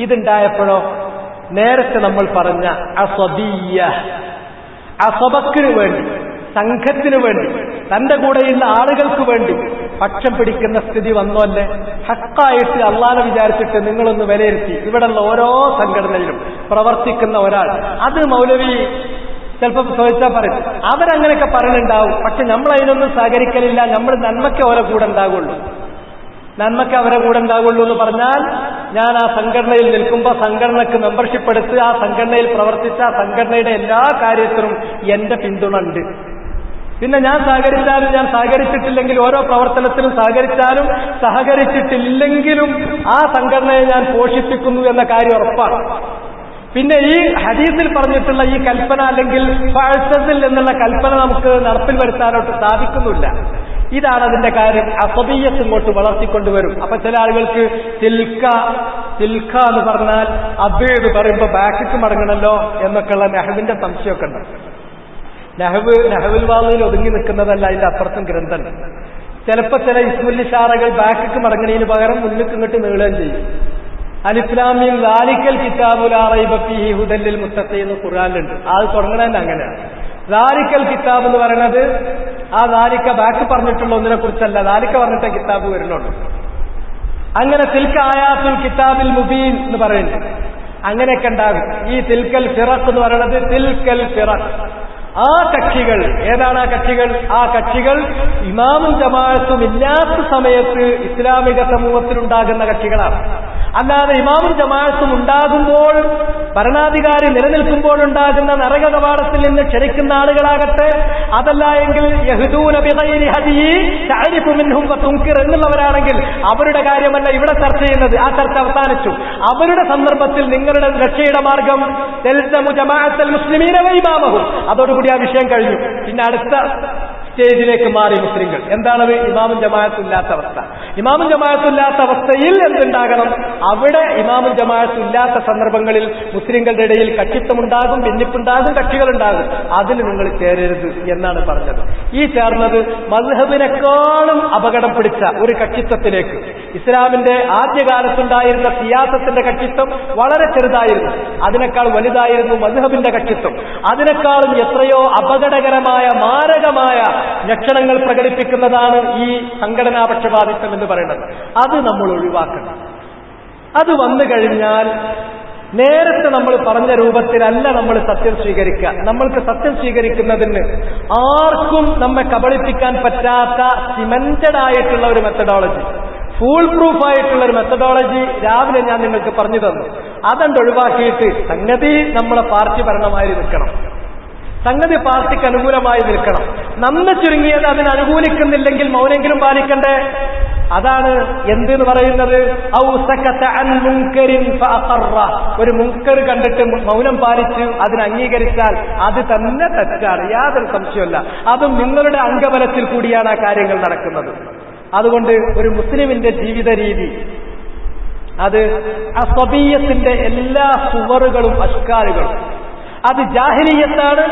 ഇതുണ്ടായപ്പോഴോ നേരത്തെ നമ്മൾ പറഞ്ഞ അസബക്കിന് വേണ്ടി, സംഘത്തിന് വേണ്ടി, തന്റെ കൂടെയുള്ള ആളുകൾക്ക് വേണ്ടി പക്ഷം പിടിക്കുന്ന സ്ഥിതി വന്നോല്ലേ. ഹക്കായിട്ട് അള്ളാനെ വിചാരിച്ചിട്ട് നിങ്ങളൊന്ന് വിലയിരുത്തി ഇവിടെയുള്ള ഓരോ സംഘടനയിലും പ്രവർത്തിക്കുന്ന ഒരാൾ, അത് മൗലവി ചിലപ്പോൾ ചോദിച്ചാൽ പറയും അവരങ്ങനെയൊക്കെ പറയുന്നുണ്ടാവും, പക്ഷെ നമ്മൾ അതിനൊന്നും സഹകരിക്കലില്ല, നമ്മൾ നന്മയ്ക്ക് അവരെ കൂടെ ഉണ്ടാകുള്ളൂ, നന്മയ്ക്ക് അവരെ കൂടെ ഉണ്ടാകുള്ളൂ എന്ന് പറഞ്ഞാൽ ഞാൻ ആ സംഘടനയിൽ നിൽക്കുമ്പോൾ സംഘടനയ്ക്ക് മെമ്പർഷിപ്പ് എടുത്ത് ആ സംഘടനയിൽ പ്രവർത്തിച്ച ആ സംഘടനയുടെ എല്ലാ കാര്യത്തിനും എന്റെ പിന്തുണ ഉണ്ട്. പിന്നെ ഞാൻ സഹകരിച്ചാലും ഞാൻ സഹകരിച്ചിട്ടില്ലെങ്കിൽ ഓരോ പ്രവർത്തനത്തിലും സഹകരിച്ചാലും സഹകരിച്ചിട്ടില്ലെങ്കിലും ആ സംഘടനയെ ഞാൻ പോഷിപ്പിക്കുന്നു എന്ന കാര്യം ഉറപ്പാണ്. പിന്നെ ഈ ഹദീസിൽ പറഞ്ഞിട്ടുള്ള ഈ കൽപ്പന അല്ലെങ്കിൽ ഫഅ്തസിൽ എന്നുള്ള കൽപ്പന നമുക്ക് നടപ്പിൽ വരുത്താനോട്ട് സാധിക്കുന്നില്ല. ഇതാണ് അതിന്റെ കാര്യം. അസബിയ്യത്ത് ഇങ്ങോട്ട് വളർത്തിക്കൊണ്ടുവരും. അപ്പൊ ചില ആളുകൾക്ക് തിൽക്ക എന്ന് പറഞ്ഞാൽ അബ് എന്ന് പറയുമ്പോൾ ബാക്കിക്ക് മടങ്ങണല്ലോ എന്നൊക്കെയുള്ള നെഹവിന്റെ സംശയമൊക്കെ ഉണ്ട്. നെഹവുൽ വാളിൽ ഒതുങ്ങി നിൽക്കുന്നതല്ല, അതിന്റെ അപ്പുറത്തും ഗ്രന്ഥം. ചിലപ്പോൾ ചില ഇസ്മുല്ലിഷാറകൾ ബാക്കിക്ക് മടങ്ങണതിന് പകരം മുന്നിക്ക് ഇങ്ങോട്ട് നീളുകയും ചെയ്യും. അലിസ്ലാമിയും ദാലിക്കൽ കിതാബു ലാ റൈബ ഫീഹി ഹുദൽ ലിൽ മുത്തഖീൻ എന്ന് ഖുർആനിലുണ്ട്. അത് തുടങ്ങണതന്നെ അങ്ങനെയാണ്. ദാലിക്കൽ കിതാബ് എന്ന് പറയുന്നത് ആ ദാലിക്ക ബാക്ക് പറഞ്ഞിട്ടുള്ള ഒന്നിനെ കുറിച്ചല്ല, ദാലിക്ക പറഞ്ഞിട്ട കിതാബ് വരുന്നുള്ളൂ. അങ്ങനെ തിൽക്ക ആയാത്തുൽ കിതാബിൽ മുബീൻ എന്ന് പറയുന്നത് അങ്ങനെയൊക്കെ ഉണ്ടാകും. ഈ തിൽക്കൽ ഫിറഖ് എന്ന് പറയുന്നത് തിൽക്കൽ ഫിറഖ്, ആ കക്ഷികൾ ഏതാണ്? ആ കക്ഷികൾ ഇമാമും ജമാഅത്തും ഇല്ലാത്ത സമയത്ത് ഇസ്ലാമിക സമൂഹത്തിലുണ്ടാകുന്ന കക്ഷികളാണ്. അല്ലാതെ ഇമാമും ജമാഅത്തും ഉണ്ടാകുമ്പോൾ, ഭരണാധികാരി നിലനിൽക്കുമ്പോഴുണ്ടാകുന്ന നരക കവാടത്തിൽ നിന്ന് ക്ഷണിക്കുന്ന ആളുകളാകട്ടെ, അതല്ല എങ്കിൽ യഹ്ദൂന ബിഗൈരി ഹദിയി തഅരിഫു മിൻഹും വതുൻകിർ എന്നുള്ളവരാണെങ്കിൽ അവരുടെ കാര്യമല്ല ഇവിടെ ചർച്ച ചെയ്യുന്നത്. ആ ചർച്ച അവസാനിച്ചു. അവരുടെ സന്ദർഭത്തിൽ നിങ്ങളുടെ രക്ഷയുടെ മാർഗം തൽസമു ജമാഅത്തുൽ മുസ്ലിമീന വ ഇമാമഹും, അതോടുകൂടി ആ വിഷയം കഴിഞ്ഞു. പിന്നെ അടുത്ത സ്റ്റേജിലേക്ക് മാറി മുസ്ലിങ്ങൾ. എന്താണത്? ഇമാമും ജമാഅത്തും ഇല്ലാത്ത അവസ്ഥ. ഇമാമും ജമാഅത്തും ഇല്ലാത്ത അവസ്ഥയിൽ എന്തുണ്ടാകണം? അവിടെ ഇമാമും ജമാഅത്തും ഇല്ലാത്ത സന്ദർഭങ്ങളിൽ മുസ്ലിങ്ങളുടെ ഇടയിൽ കക്ഷിത്വമുണ്ടാകും, ഭിന്നിപ്പുണ്ടാകും, കക്ഷികളുണ്ടാകും. അതിൽ നിങ്ങൾ ചേരരുത് എന്നാണ് പറഞ്ഞത്. ഈ ചേർന്നത് മദ്ഹബിനേക്കാളും അപകടം പിടിച്ച ഒരു കക്ഷിത്വത്തിലേക്ക്. ഇസ്ലാമിന്റെ ആദ്യകാലത്തുണ്ടായിരുന്ന സിയാസത്തിന്റെ കക്ഷിത്വം വളരെ ചെറുതായിരുന്നു, അതിനേക്കാൾ വലുതായിരുന്നു മദ്ഹബിന്റെ കക്ഷിത്വം. അതിനേക്കാളും എത്രയോ അപകടകരമായ മാരകമായ ലക്ഷണങ്ങൾ പ്രകടിപ്പിക്കുന്നതാണ് ഈ സംഘടനാ പക്ഷപാതിത്വം എന്ന് പറയുന്നത്. അത് നമ്മൾ ഒഴിവാക്കണം. അത് വന്നു കഴിഞ്ഞാൽ നേരത്തെ നമ്മൾ പറഞ്ഞ രൂപത്തിലല്ല നമ്മൾ സത്യം സ്വീകരിക്കുക. നമ്മൾക്ക് സത്യം സ്വീകരിക്കുന്നതിന് ആർക്കും നമ്മെ കബളിപ്പിക്കാൻ പറ്റാത്ത സിമന്റഡ് ആയിട്ടുള്ള ഒരു മെത്തഡോളജി, ഫൂൾ പ്രൂഫ് ആയിട്ടുള്ള ഒരു മെത്തഡോളജി രാവിലെ ഞാൻ നിങ്ങൾക്ക് പറഞ്ഞു തന്നു. അതുകൊണ്ട് ഒഴിവാക്കിയിട്ട് സംഗതി നമ്മളെ പാർട്ടി ഭരണമായി നിൽക്കണം, സംഗതി പാർട്ടിക്ക് അനുകൂലമായി നിൽക്കണം. നമ്മെ ചുരുങ്ങിയത് അതിനനുകൂലിക്കുന്നില്ലെങ്കിൽ മൗനെങ്കിലും പാലിക്കണ്ടേ? അതാണ് എന്തെന്ന് പറയുന്നത്. ഒരു മുൻകർ കണ്ടിട്ട് മൗനം പാലിച്ച് അതിന് അംഗീകരിച്ചാൽ അത് തന്നെ തെറ്റാണ്, യാതൊരു സംശയമല്ല. അതും നിങ്ങളുടെ അംഗബലത്തിൽ കൂടിയാണ് ആ കാര്യങ്ങൾ നടക്കുന്നത്. അതുകൊണ്ട് ഒരു മുസ്ലിമിന്റെ ജീവിത രീതി അത് അസ്വബീയത്തിന്റെ എല്ലാ സുവറുകളും അഷ്കാലുകളും അത് ജാഹിലിയത്താണ്.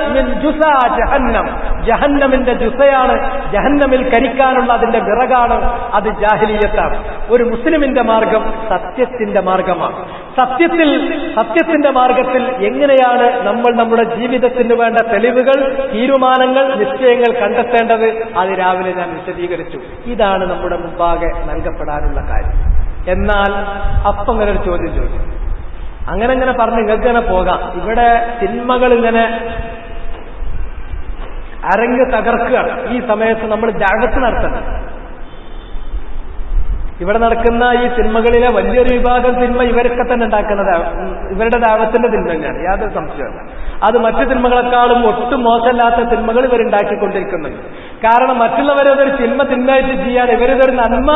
ജഹന്നമിന്റെ ജുസയാണ്, ജഹന്നമിൽ കരിക്കാനുള്ള അതിന്റെ വിറകാണ്, അത് ജാഹിലിയത്താണ്. ഒരു മുസ്ലിമിന്റെ മാർഗം സത്യത്തിന്റെ മാർഗമാണ്. സത്യത്തിന്റെ മാർഗത്തിൽ എങ്ങനെയാണ് നമ്മൾ നമ്മുടെ ജീവിതത്തിന് വേണ്ട തെളിവുകൾ, തീരുമാനങ്ങൾ, നിശ്ചയങ്ങൾ കണ്ടെത്തേണ്ടത്? അത് രാവിലെ ഞാൻ വിശദീകരിച്ചു. ഇതാണ് നമ്മുടെ മുമ്പാകെ നൽകപ്പെടാനുള്ള കാര്യം. എന്നാൽ അപ്പം ഇങ്ങനെ ഒരു ചോദ്യം ചോദിച്ചു, അങ്ങനെ പറഞ്ഞ് നിങ്ങൾക്ക് തന്നെ പോകാം. ഇവിടെ സിനിമകൾ ഇങ്ങനെ അരങ്ങ് തകർക്കുകയാണ്. ഈ സമയത്ത് നമ്മൾ ജാഗ്രത നടത്തണം. ഇവിടെ നടക്കുന്ന ഈ തിന്മകളിലെ വലിയൊരു വിഭാഗം തിന്മ ഇവരൊക്കെ തന്നെ ഉണ്ടാക്കുന്നതാണ്, ഇവരുടെ ദാവത്തിന്റെ തിന്മ തന്നെയാണ്, യാതൊരു സംശയമില്ല. അത് മറ്റു തിന്മകളെക്കാളും ഒട്ടും മോശമല്ലാത്ത തിന്മകൾ ഇവരുണ്ടാക്കിക്കൊണ്ടിരിക്കുന്നുണ്ട്. കാരണം മറ്റുള്ളവരതൊരു തിന്മയായിട്ട് ചെയ്യാൻ ഇവരിതൊരു നന്മ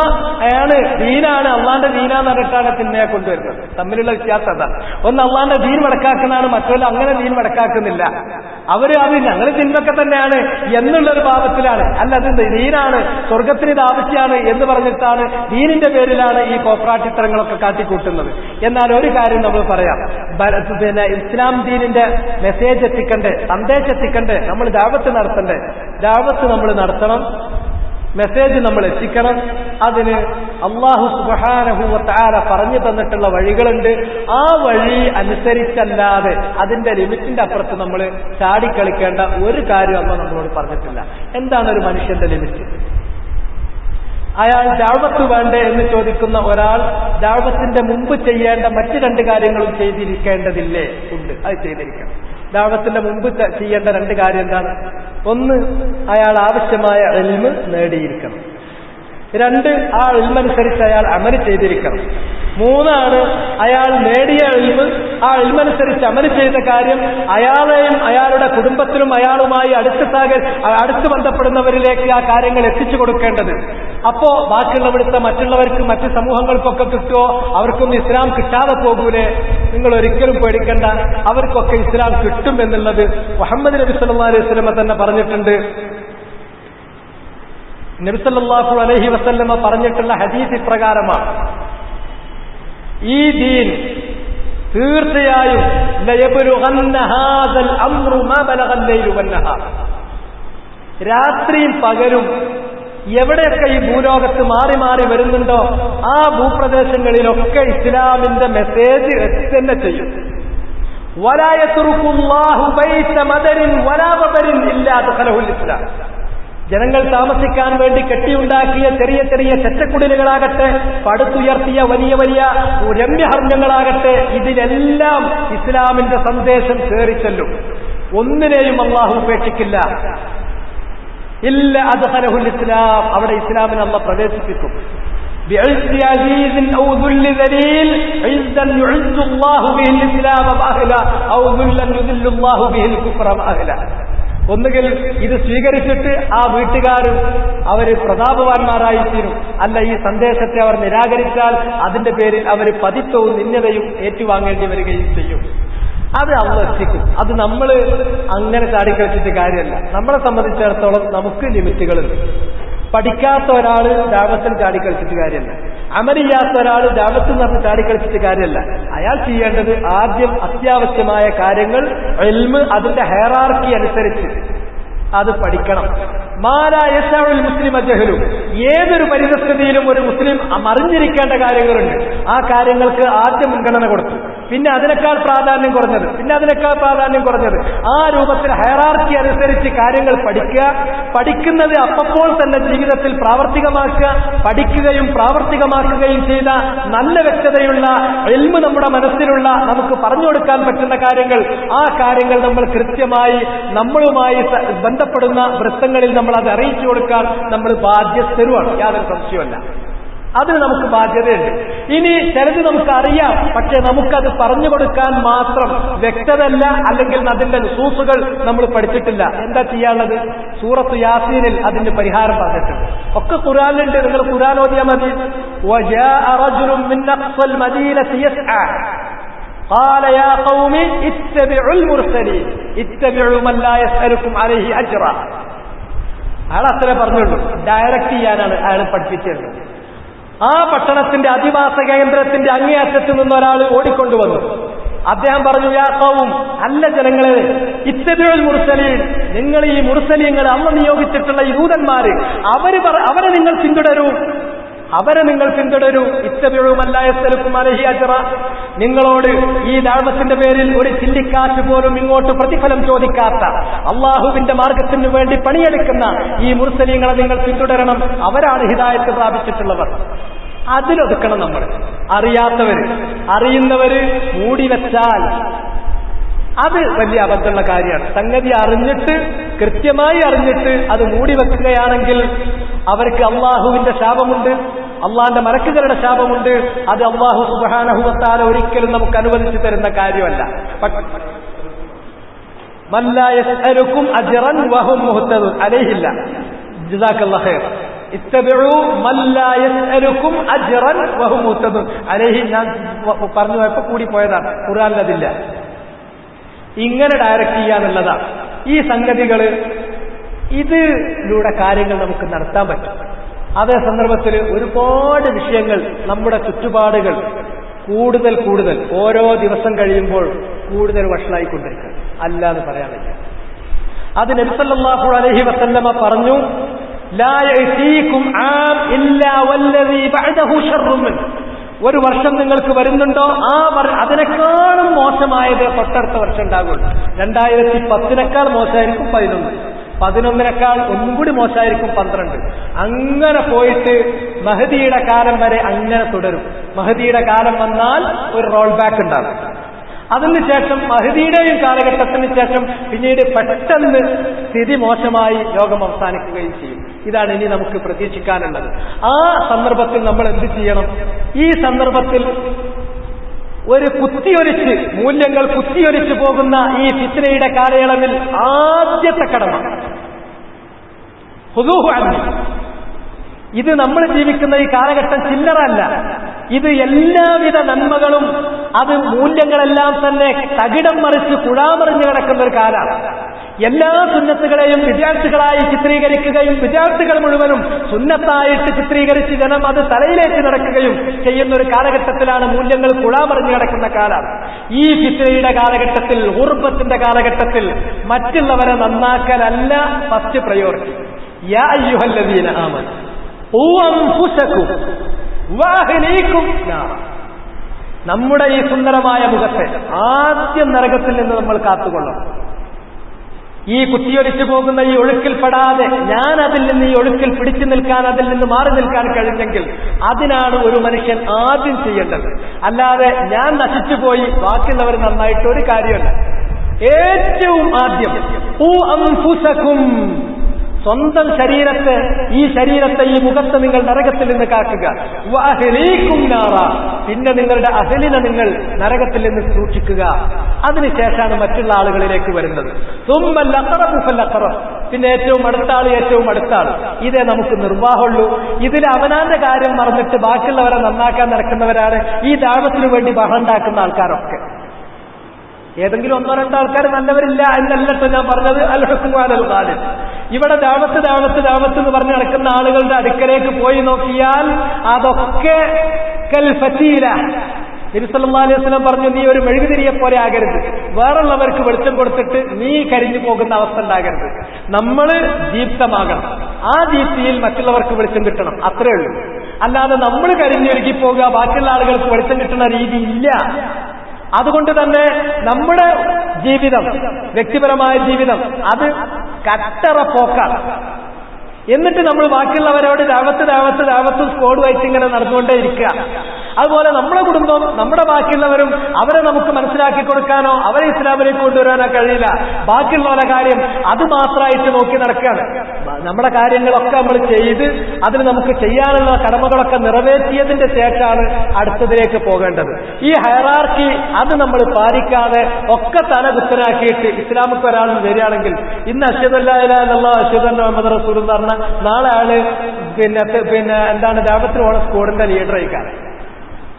ആണ്, ദീനാണ്, അള്ളാന്റെ ദീനാന്ന് പറഞ്ഞിട്ടാണ് തിന്മയെ കൊണ്ടുവരുന്നത്. തമ്മിലുള്ള വ്യത്യാസം അതാണ്. ഒന്ന് അള്ളാന്റെ ദീൻ മടക്കാക്കുന്നതാണ്, മറ്റൊരു അങ്ങനെ ദീൻ മടക്കാക്കുന്നില്ല. അവര് അത് ഞങ്ങൾ തിന്മൊക്കെ തന്നെയാണ് എന്നുള്ളൊരു ഭാവത്തിലാണ്. അല്ല, അത് ദീനാണ്, സ്വർഗത്തിന് ഇത് ആവശ്യമാണ് എന്ന് പറഞ്ഞിട്ടാണ്, ദീനിന്റെ പേരിലാണ് ഈ കോപ്രാട്ടിത്തരങ്ങളൊക്കെ കാട്ടിക്കൂട്ടുന്നത്. എന്നാൽ ഒരു കാര്യം നമ്മൾ പറയാം, പിന്നെ ഇസ്ലാം ദീനിന്റെ മെസ്സേജ് എത്തിക്കണ്ടേ, സന്ദേശം എത്തിക്കണ്ടേ, നമ്മൾ ദഅവത്ത് നടത്തണ്ടേ. ദഅവത്ത് നമ്മൾ നടത്തണം, മെസ്സേജ് നമ്മൾ എത്തിക്കണം. അതിന് അല്ലാഹു സുബ്ഹാനഹു വ തആല പറഞ്ഞു തന്നിട്ടുള്ള വഴികളുണ്ട്. ആ വഴി അനുസരിച്ചല്ലാതെ അതിന്റെ ലിമിറ്റിന്റെ അപ്പുറത്ത് നമ്മൾ ചാടിക്കളിക്കേണ്ട ഒരു കാര്യം അന്ന് നമ്മളോട് പറഞ്ഞിട്ടില്ല. എന്താണ് ഒരു മനുഷ്യന്റെ ലിമിറ്റ്? അയാൾ ദഅവത്ത് വേണ്ടേ എന്ന് ചോദിക്കുന്ന ഒരാൾ ദഅവത്തിന്റെ മുമ്പ് ചെയ്യേണ്ട മറ്റു രണ്ട് കാര്യങ്ങളും ചെയ്തിരിക്കേണ്ടതില്ലേ? ഉണ്ട്, അത് ചെയ്തിരിക്കണം. ദഅവത്തിന്റെ മുമ്പ് ചെയ്യേണ്ട രണ്ട് കാര്യം എന്താണ്? ഒന്ന്, അയാൾ ആവശ്യമായ ഇൽമ് നേടിയിരിക്കണം. രണ്ട്, ആ ഇൽമനുസരിച്ച് അയാൾ അമൽ ചെയ്തിരിക്കണം. മൂന്നാണ്, അയാൾ നേടിയ ഇൽമ്, ആ ഇൽമനുസരിച്ച് അമൽ ചെയ്ത കാര്യം അയാളെയും അയാളുടെ കുടുംബത്തിലും അയാളുമായി അടുത്ത് ബന്ധപ്പെടുന്നവരിലേക്ക് ആ കാര്യങ്ങൾ എത്തിച്ചു കൊടുക്കേണ്ടത്. അപ്പോ ബാക്കിയുള്ളവിടുത്തെ മറ്റുള്ളവർക്ക്, മറ്റു സമൂഹങ്ങൾക്കൊക്കെ കിട്ടുമോ? അവർക്കൊന്നും ഇസ്ലാം കിട്ടാതെ പോകൂലേ? നിങ്ങൾ ഒരിക്കലും പേടിക്കണ്ട, അവർക്കൊക്കെ ഇസ്ലാം കിട്ടും എന്നുള്ളത് മുഹമ്മദ് നബി സല്ലല്ലാഹു അലൈഹി വസല്ലമ തന്നെ പറഞ്ഞിട്ടുണ്ട്. നബി സല്ലല്ലാഹു അലൈഹി വസല്ലമ പറഞ്ഞിട്ടുള്ള ഹദീസ് ഇപ്രകാരമാണ്: ഈ ദീൻ തീർച്ചയായും ലയബ്ലുഗന്ന ഹാദൽ അംറു മാ ബലഗൽ ലൈലു വന്നഹാർ, രാത്രിയും പകലും എവിടെയൊക്കെ ഈ ഭൂലോകത്ത് മാറി മാറി വരുന്നുണ്ടോ ആ ഭൂപ്രദേശങ്ങളിലൊക്കെ ഇസ്ലാമിന്റെ മെസ്സേജ് എത്തിത്തന്നെ ചെയ്യും. വലാ യത്റുകുല്ലാഹു ബൈത മദരിൻ വലാ വബരിൻ ഇല്ലാ ദഖലഹുൽ ഇസ്ലാം, ജനങ്ങൾ താമസിക്കാൻ വേണ്ടി കെട്ടിയുണ്ടാക്കിയ ചെറിയ ചെറിയ ചെറ്റക്കുടിലുകളാകട്ടെ, പടുത്തുയർത്തിയ വലിയ വലിയ രമ്യഹർമ്മങ്ങളാകട്ടെ, ഇതിലെല്ലാം ഇസ്ലാമിന്റെ സന്ദേശം കയറിച്ചെല്ലും. ഒന്നിനെയും അല്ലാഹു ഉപേക്ഷിക്കില്ല. ഇല്ല അദ്ഖലഹുൽ ഇസ്ലാം, അവിടെ ഇസ്ലാമിനെ അല്ലാഹു പ്രവേശിപ്പിക്കും. ബിഇസ്സി അസീസിൻ ഔ ദുല്ലി ദലീൽ ഇസ്സൻ യുഇസ്സു അല്ലാഹു ബിഹിൽ ഇസ്ലാം വഅഹ്ല ഔ ദുല്ലൻ യുദില്ലു അല്ലാഹു ബിഹിൽ കുഫ്ര വഅഹ്ല. ഒന്നുകിൽ ഇത് സ്വീകരിച്ചിട്ട് ആ വീട്ടുകാരും അവര് പ്രതാപവാന്മാരായിത്തീരും, അല്ല ഈ സന്ദേശത്തെ അവർ നിരാകരിച്ചാൽ അതിന്റെ പേരിൽ അവർ പതിത്വവും നിന്ദതയും ഏറ്റുവാങ്ങേണ്ടി വരികയും ചെയ്യും. അത് അള്ളാഹു എത്തിക്കും. അത് നമ്മൾ അങ്ങനെ ചാടിക്കളിച്ചിട്ട് കാര്യമല്ല. നമ്മളെ സംബന്ധിച്ചിടത്തോളം നമുക്ക് ലിമിറ്റുകളുണ്ട്. പഠിക്കാത്ത ഒരാൾ ദഅവത്തിൽ ചാടിക്കളിച്ചിട്ട് കാര്യമല്ല. അമലിയാത്ത ഒരാൾ ദഅവത്തിൽ നിന്ന് ചാടിക്കളിച്ചിട്ട് കാര്യമല്ല. അയാൾ ചെയ്യേണ്ടത് ആദ്യം അത്യാവശ്യമായ കാര്യങ്ങൾ, ഇൽമ്, അതിന്റെ ഹയറാർക്കി അനുസരിച്ച് അത് പഠിക്കണം. മാലാ യശഉൽ മുസ്ലിമ ജഹലു, ഏതൊരു പരിതസ്ഥിതിയിലും ഒരു മുസ്ലിം അറിഞ്ഞിരിക്കേണ്ട കാര്യങ്ങളുണ്ട്. ആ കാര്യങ്ങൾക്ക് ആദ്യം മുൻഗണന കൊടുത്തു, പിന്നെ അതിനേക്കാൾ പ്രാധാന്യം കുറഞ്ഞത്, പിന്നെ അതിനേക്കാൾ പ്രാധാന്യം കുറഞ്ഞത്, ആ രൂപത്തിൽ ഹയറാർക്കി അനുസരിച്ച് കാര്യങ്ങൾ പഠിക്കുക. പഠിക്കുന്നത് അപ്പോൾ തന്നെ ജീവിതത്തിൽ പ്രാവർത്തികമാക്കുക. പഠിക്കുകയും പ്രാവർത്തികമാക്കുകയും ചെയ്ത നല്ല വ്യക്തതയുള്ള ഇൽമ് നമ്മുടെ മനസ്സിലുള്ള, നമുക്ക് പറഞ്ഞു കൊടുക്കാൻ പറ്റുന്ന കാര്യങ്ങൾ, ആ കാര്യങ്ങൾ നമ്മൾ കൃത്യമായി നമ്മളുമായി ബന്ധപ്പെടുന്ന വൃത്തങ്ങളിൽ നമ്മൾ അത് അറിയിച്ചു കൊടുക്കാൻ നമ്മൾ ബാധ്യസ്ഥരുമാണ്, യാതൊരു സംശയമല്ല. അതിന് നമുക്ക് ബാധ്യതയുണ്ട്. ഇനി ചിലത് നമുക്കറിയാം, പക്ഷെ നമുക്കത് പറഞ്ഞു കൊടുക്കാൻ മാത്രം വ്യക്തതല്ല, അല്ലെങ്കിൽ അതിന്റെ നുസൂസുകൾ നമ്മൾ പഠിച്ചിട്ടില്ല. എന്താ ചെയ്യാനുള്ളത്? സൂറത്ത് യാസീനിൽ അതിന്റെ പരിഹാരം പറഞ്ഞിട്ടുണ്ട്. ഒക്കെ ഖുർആനിലുണ്ട്, നിങ്ങൾ ഖുർആൻ ഓതിയാൽ മതി. വജാഅ റജുലുൻ മിൻ അഖ്സൽ മദീനതി യസ്ആ قال يا قوم اتبعوا المرسلين اتبعوا من لا يسألكم عليه أجرا. അയാൾ അത്രേ പറഞ്ഞുള്ളൂ. ഡയറക്റ്റ് ചെയ്യാനാണ് അയാൾ പഠിപ്പിച്ചത്. ആ പട്ടണത്തിന്റെ അധിവാസ കേന്ദ്രത്തിന്റെ അങ്ങേയറ്റത്ത് നിന്ന് ഒരാൾ ഓടിക്കൊണ്ടുവന്നു. അദ്ദേഹം പറഞ്ഞു, യാ ഖൗം, അല്ല ജനങ്ങളെ, ഇത്തബിഉൽ മുർസലീൻ, നിങ്ങൾ ഈ മുർസലീങ്ങൾ, അള്ളാഹു നിയോഗിച്ചിട്ടുള്ള ഈ ദൂതന്മാര്, അവരെ നിങ്ങൾ പിന്തുടരൂ. ഇത്തബിഉ മൻ ലാ യസ്അലുക്കും അലൈഹി അജ്റ, നിങ്ങളോട് ഈ ദഅവത്തിന്റെ പേരിൽ ഒരു ചില്ലിക്കാശ് പോലും ഇങ്ങോട്ട് പ്രതിഫലം ചോദിക്കാത്ത, അള്ളാഹുവിന്റെ മാർഗത്തിന് വേണ്ടി പണിയെടുക്കുന്ന ഈ മുർസലീങ്ങളെ നിങ്ങൾ പിന്തുടരണം. അവരാണ് ഹിദായത്ത് പ്രാപിച്ചിട്ടുള്ളവർ. അതിലൊതുക്കണം നമ്മൾ. അറിയുന്നവര് മൂടിവെച്ചാൽ അത് വലിയ അബദ്ധമുള്ള കാര്യമാണ്. സംഗതി അറിഞ്ഞിട്ട്, കൃത്യമായി അറിഞ്ഞിട്ട് അത് മൂടിവെക്കുകയാണെങ്കിൽ അവർക്ക് അള്ളാഹുവിന്റെ ശാപമുണ്ട്. അള്ളാന്റെ മലക്കുകളുടെ ശാപമുണ്ട്. അത് അല്ലാഹു സുബ്ഹാനഹു വ തആല ഒരിക്കലും നമുക്ക് അനുവദിച്ചു തരുന്ന കാര്യമല്ല. മൻ ലാ യസ്അലുക്കും അജ്റൻ വഹും മുഹ്തദൂൻ അലൈഹില്ല. ജസാക്കല്ലാഹു ഖൈർ. ഇത്തബിഉ മൻ ലാ യസ്അലുക്കും അജ്റൻ വഹും മുഹ്തദൂൻ അലൈഹി. ഞാൻ പറഞ്ഞു പോയപ്പോൾ കൂടി പോയതാണ്, ഖുർആനിൽ അതില്ല. ഇങ്ങനെ ഡയറക്റ്റ് ചെയ്യാനുള്ളതാണ് ഈ സംഗതികൾ. ഇതിലൂടെ കാര്യങ്ങൾ നമുക്ക് നടത്താൻ പറ്റും. അതേ സന്ദർഭത്തിൽ ഒരുപാട് വിഷയങ്ങൾ, നമ്മുടെ ചുറ്റുപാടുകൾ കൂടുതൽ കൂടുതൽ ഓരോ ദിവസം കഴിയുമ്പോൾ കൂടുതൽ വഷളായിക്കൊണ്ടിരിക്കുക അല്ല എന്ന് പറയാൻ പറ്റും. അത് നബി സല്ലല്ലാഹു അലൈഹി വസല്ലമ പറഞ്ഞു, ലാ യഅതീകും ആം ഇല്ലാ വല്ലദീ ബഅദഹു ശർറുൻ മിൻ. ഒരു വർഷം നിങ്ങൾക്ക് വരുന്നുണ്ടോ, അതിനേക്കാളും മോശമായത് തൊട്ടടുത്ത വർഷം ഉണ്ടാകുള്ളൂ. 2010 മോശമായിരിക്കും 11 ഒന്നും കൂടി മോശമായിരിക്കും 12. അങ്ങനെ പോയിട്ട് മഹദിയുടെ കാലം വരെ അങ്ങനെ തുടരും. മഹദിയുടെ കാലം വന്നാൽ ഒരു റോൾ ബാക്ക് ഉണ്ടാകും. അതിനുശേഷം മഹദിയുടെയും കാലഘട്ടത്തിന് ശേഷം പിന്നീട് പെട്ടെന്ന് സ്ഥിതി മോശമായി ലോകം അവസാനിക്കുകയും ചെയ്യും. ഇതാണ് ഇനി നമുക്ക് പ്രതീക്ഷിക്കാനുള്ളത്. ആ സന്ദർഭത്തിൽ നമ്മൾ എന്ത് ചെയ്യണം? ഈ സന്ദർഭത്തിൽ ഒരു കുത്തിയൊലിച്ച്, മൂല്യങ്ങൾ കുത്തിയൊലിച്ചു പോകുന്ന ഈ ഫിത്നയുടെ കാലയളവിൽ ആദ്യത്തെ കടമ ഖുദൂഹു അൻഹു. ഇത് നമ്മൾ ജീവിക്കുന്ന ഈ കാലഘട്ടം ചില്ലറല്ല. ഇത് എല്ലാവിധ നന്മകളും, അത് മൂല്യങ്ങളെല്ലാം തന്നെ തകിടം മറിച്ച് കുഴാമറിഞ്ഞു കിടക്കുന്ന ഒരു കാലമാണ്. എല്ലാ സുന്നത്തുകളെയും വിദ്യാർത്ഥികളായി ചിത്രീകരിക്കുകയും വിദ്യാർത്ഥികൾ മുഴുവനും സുന്നത്തായിട്ട് ചിത്രീകരിച്ച് ജനം അത് തലയിലേക്ക് നടക്കുകയും ചെയ്യുന്ന ഒരു കാലഘട്ടത്തിലാണ് മൂല്യങ്ങൾ കുഴാമറിഞ്ഞു കിടക്കുന്ന കാലം. ഈ ഫിത്നയുടെ കാലഘട്ടത്തിൽ, ഗുർബത്തിന്റെ കാലഘട്ടത്തിൽ മറ്റുള്ളവരെ നന്നാക്കലല്ല ഫസ്റ്റ് പ്രയോറിറ്റി. യാ അയ്യുഹല്ലദീന ആമനൂ ഖൂ അൻഫുസകും വഅഹ്ലീകും നാറ. നമ്മുടെ ഈ സുന്ദരമായ മുഖത്തെ ആദ്യം നരകത്തിൽ നിന്ന് നമ്മൾ കാത്തുകൊള്ളണം. ഈ കുത്തിയൊലിച്ചു പോകുന്ന ഈ ഒഴുക്കിൽപ്പെടാതെ ഞാൻ അതിൽ നിന്ന്, ഈ ഒഴുക്കിൽ പിടിച്ചു നിൽക്കാൻ, അതിൽ നിന്ന് മാറി നിൽക്കാൻ കഴിഞ്ഞെങ്കിൽ അതിനാണ് ഒരു മനുഷ്യൻ ആദ്യം ചെയ്യേണ്ടത്. അല്ലാതെ ഞാൻ നശിച്ചുപോയി ബാക്കിയുള്ളവർ നന്നായിട്ട് ഒരു കാര്യമല്ല. ഏറ്റവും ആദ്യം ഖൂ അൻഫുസകും, സ്വന്തം ശരീരത്തെ, ഈ ശരീരത്തെ, ഈ മുഖത്തെ നിങ്ങൾ നരകത്തിൽ നിന്ന് കാക്കുക. വഅഹ്ലീകും നാറ, പിന്നെ നിങ്ങളുടെ അഹ്ലിനെ നിങ്ങൾ നരകത്തിൽ നിന്ന് സൂക്ഷിക്കുക. അതിനുശേഷമാണ് മറ്റുള്ള ആളുകളിലേക്ക് വരുന്നത്. സുമ്മൽ അഖറബു ഫൽ അഖറബ്, പിന്നെ ഏറ്റവും അടുത്ത ആൾ, ഏറ്റവും അടുത്ത ആൾ. ഇതേ നമുക്ക് നിർവാഹമുള്ളൂ. ഇതിൽ അവനാന്റെ കാര്യം മറന്നിട്ട് ബാക്കിയുള്ളവരെ നന്നാക്കാൻ നടക്കുന്നവരാണ് ഈ ദഅവത്തിന് വേണ്ടി ബഹളുണ്ടാക്കുന്ന ആൾക്കാരൊക്കെ. ഏതെങ്കിലും 1-2 ആൾക്കാർ നല്ലവരില്ല എന്നല്ലട്ടോ ഞാൻ പറഞ്ഞത്. അൽ ഹുക്മു അലൽ ഗാലിബ്. ഇവിടെ ദഅവത്ത് എന്ന് പറഞ്ഞ് നടക്കുന്ന ആളുകളുടെ അടുക്കലേക്ക് പോയി നോക്കിയാൽ അതൊക്കെ കൽ ഫതീല. നബി സല്ലല്ലാഹു അലൈഹി വസല്ലം പറഞ്ഞു, നീ ഒരു മെഴുകുതിരിയെ പോലെ ആകരുത്. വേറുള്ളവർക്ക് വെളിച്ചം കൊടുത്തിട്ട് നീ കരിഞ്ഞു പോകുന്ന അവസ്ഥ ഉണ്ടാകരുത്. നമ്മൾ ദീപ്തമാകണം. ആ ദീപ്തിയിൽ മറ്റുള്ളവർക്ക് വെളിച്ചം കിട്ടണം, അത്രേ ഉള്ളൂ. അല്ലാതെ നമ്മൾ കരിഞ്ഞൊരുക്കി പോകുക, ബാക്കിയുള്ള ആളുകൾക്ക് വെളിച്ചം കിട്ടുന്ന രീതി ഇല്ല. അതുകൊണ്ട് തന്നെ നമ്മുടെ ജീവിതം, വ്യക്തിപരമായ ജീവിതം, അത് കട്ടറ പോക്കാണ്. എന്നിട്ട് നമ്മൾ ബാക്കിയുള്ളവരോട് ദഅവത്ത് സ്കോഡുമായിട്ട് ഇങ്ങനെ നടന്നുകൊണ്ടേ ഇരിക്കുക. അതുപോലെ നമ്മുടെ കുടുംബം, നമ്മുടെ ബാക്കിയുള്ളവരും അവരെ നമുക്ക് മനസ്സിലാക്കി കൊടുക്കാനോ അവരെ ഇസ്ലാമിലേക്ക് കൊണ്ടുവരാനോ കഴിയില്ല. ബാക്കിയുള്ളവരുടെ കാര്യം അത് മാത്രമായിട്ട് നോക്കി നടക്കുകയാണ്. നമ്മുടെ കാര്യങ്ങളൊക്കെ നമ്മൾ ചെയ്ത് അതിന് നമുക്ക് ചെയ്യാനുള്ള കടമകളൊക്കെ നിറവേറ്റിയതിന്റെ ശേഷമാണ് അടുത്തതിലേക്ക് പോകേണ്ടത്. ഈ ഹയറാർക്കി അത് നമ്മൾ പാലിക്കാതെ ഒക്കെ തല കുത്തനാക്കിയിട്ട് ഇസ്ലാമിക്ക് ഒരാൾ വരികയാണെങ്കിൽ, ഇന്ന് അശ്ഹദു അല്ലാ ഇലാഹ ഇല്ലല്ലാഹ് അശ്ഹദു അന്ന മുഹമ്മദ് റസൂലുള്ളാഹ് എന്ന് പറഞ്ഞാൽ നാളെ ആള് എന്താണ് ദഅവത്തിന് പോണ സ്ക്വാഡിന്റെ ലീഡറായിക്കാണ്.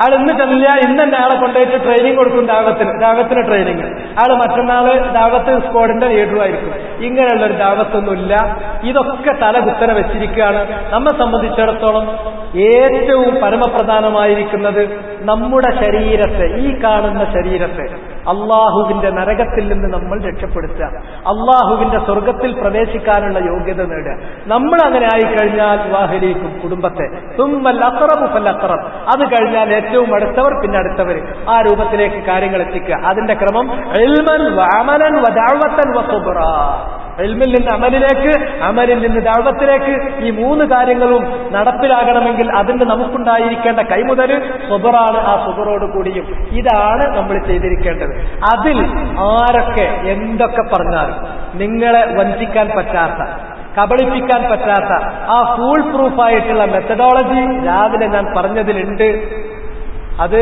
ആൾ ഇന്ന് ചെന്നില്ല, ഇന്ന് തന്നെ ആളെ കൊണ്ടുപോയിട്ട് ട്രെയിനിങ് കൊടുക്കും, ദഅവത്തിന് ട്രെയിനിങ്. ആള് മറ്റന്നാള് ദഅവത്ത് സ്ക്വാഡിന്റെ ലീഡറുമായിരിക്കും. ഇങ്ങനെയുള്ള ഒരു ദഅവത്തൊന്നുമില്ല. ഇതൊക്കെ തല കുത്തന വെച്ചിരിക്കുകയാണ്. നമ്മെ സംബന്ധിച്ചിടത്തോളം ഏറ്റവും പരമപ്രധാനമായിരിക്കുന്നത് നമ്മുടെ ശരീരത്തെ, ഈ കാണുന്ന ശരീരത്തെ അള്ളാഹുവിന്റെ നരകത്തിൽ നിന്ന് നമ്മൾ രക്ഷപ്പെടുത്തുക, അള്ളാഹുവിന്റെ സ്വർഗത്തിൽ പ്രവേശിക്കാനുള്ള യോഗ്യത നേടുക. നമ്മൾ അങ്ങനെ ആയിക്കഴിഞ്ഞാൽ വാഹലിക്കും കുടുംബത്തെ, തുമ്മൽ അഖറബു ഫൽ അഖറബ്, അത് കഴിഞ്ഞാൽ ഏറ്റവും അടുത്തവർ, പിന്നെ അടുത്തവർ. ആ രൂപത്തിലേക്ക് കാര്യങ്ങൾ എത്തിക്കുക. അതിന്റെ ക്രമം ഇൽമൻ വഅമലൻ വദഅവതൻ വസുബ്റ. ഇൽമിൽ നിന്ന് അമലിലേക്ക്, അമലിൽ നിന്ന് ദഅവത്തിലേക്ക്, ഈ 3 കാര്യങ്ങളും നടപ്പിലാകണമെങ്കിൽ അതിന് നമുക്കുണ്ടായിരിക്കേണ്ട കൈമുതൽ സുബ്റാണ്. ആ സുബ്റോട് കൂടിയും ഇതാണ് നമ്മൾ ചെയ്തിരിക്കേണ്ടത്. അതിൽ ആരൊക്കെ എന്തൊക്കെ പറഞ്ഞാലും നിങ്ങളെ വഞ്ചിക്കാൻ പറ്റാത്ത, കബളിപ്പിക്കാൻ പറ്റാത്ത ആ ഫൂൾ പ്രൂഫായിട്ടുള്ള മെത്തഡോളജി രാവിലെ ഞാൻ പറഞ്ഞതിലുണ്ട്. അത്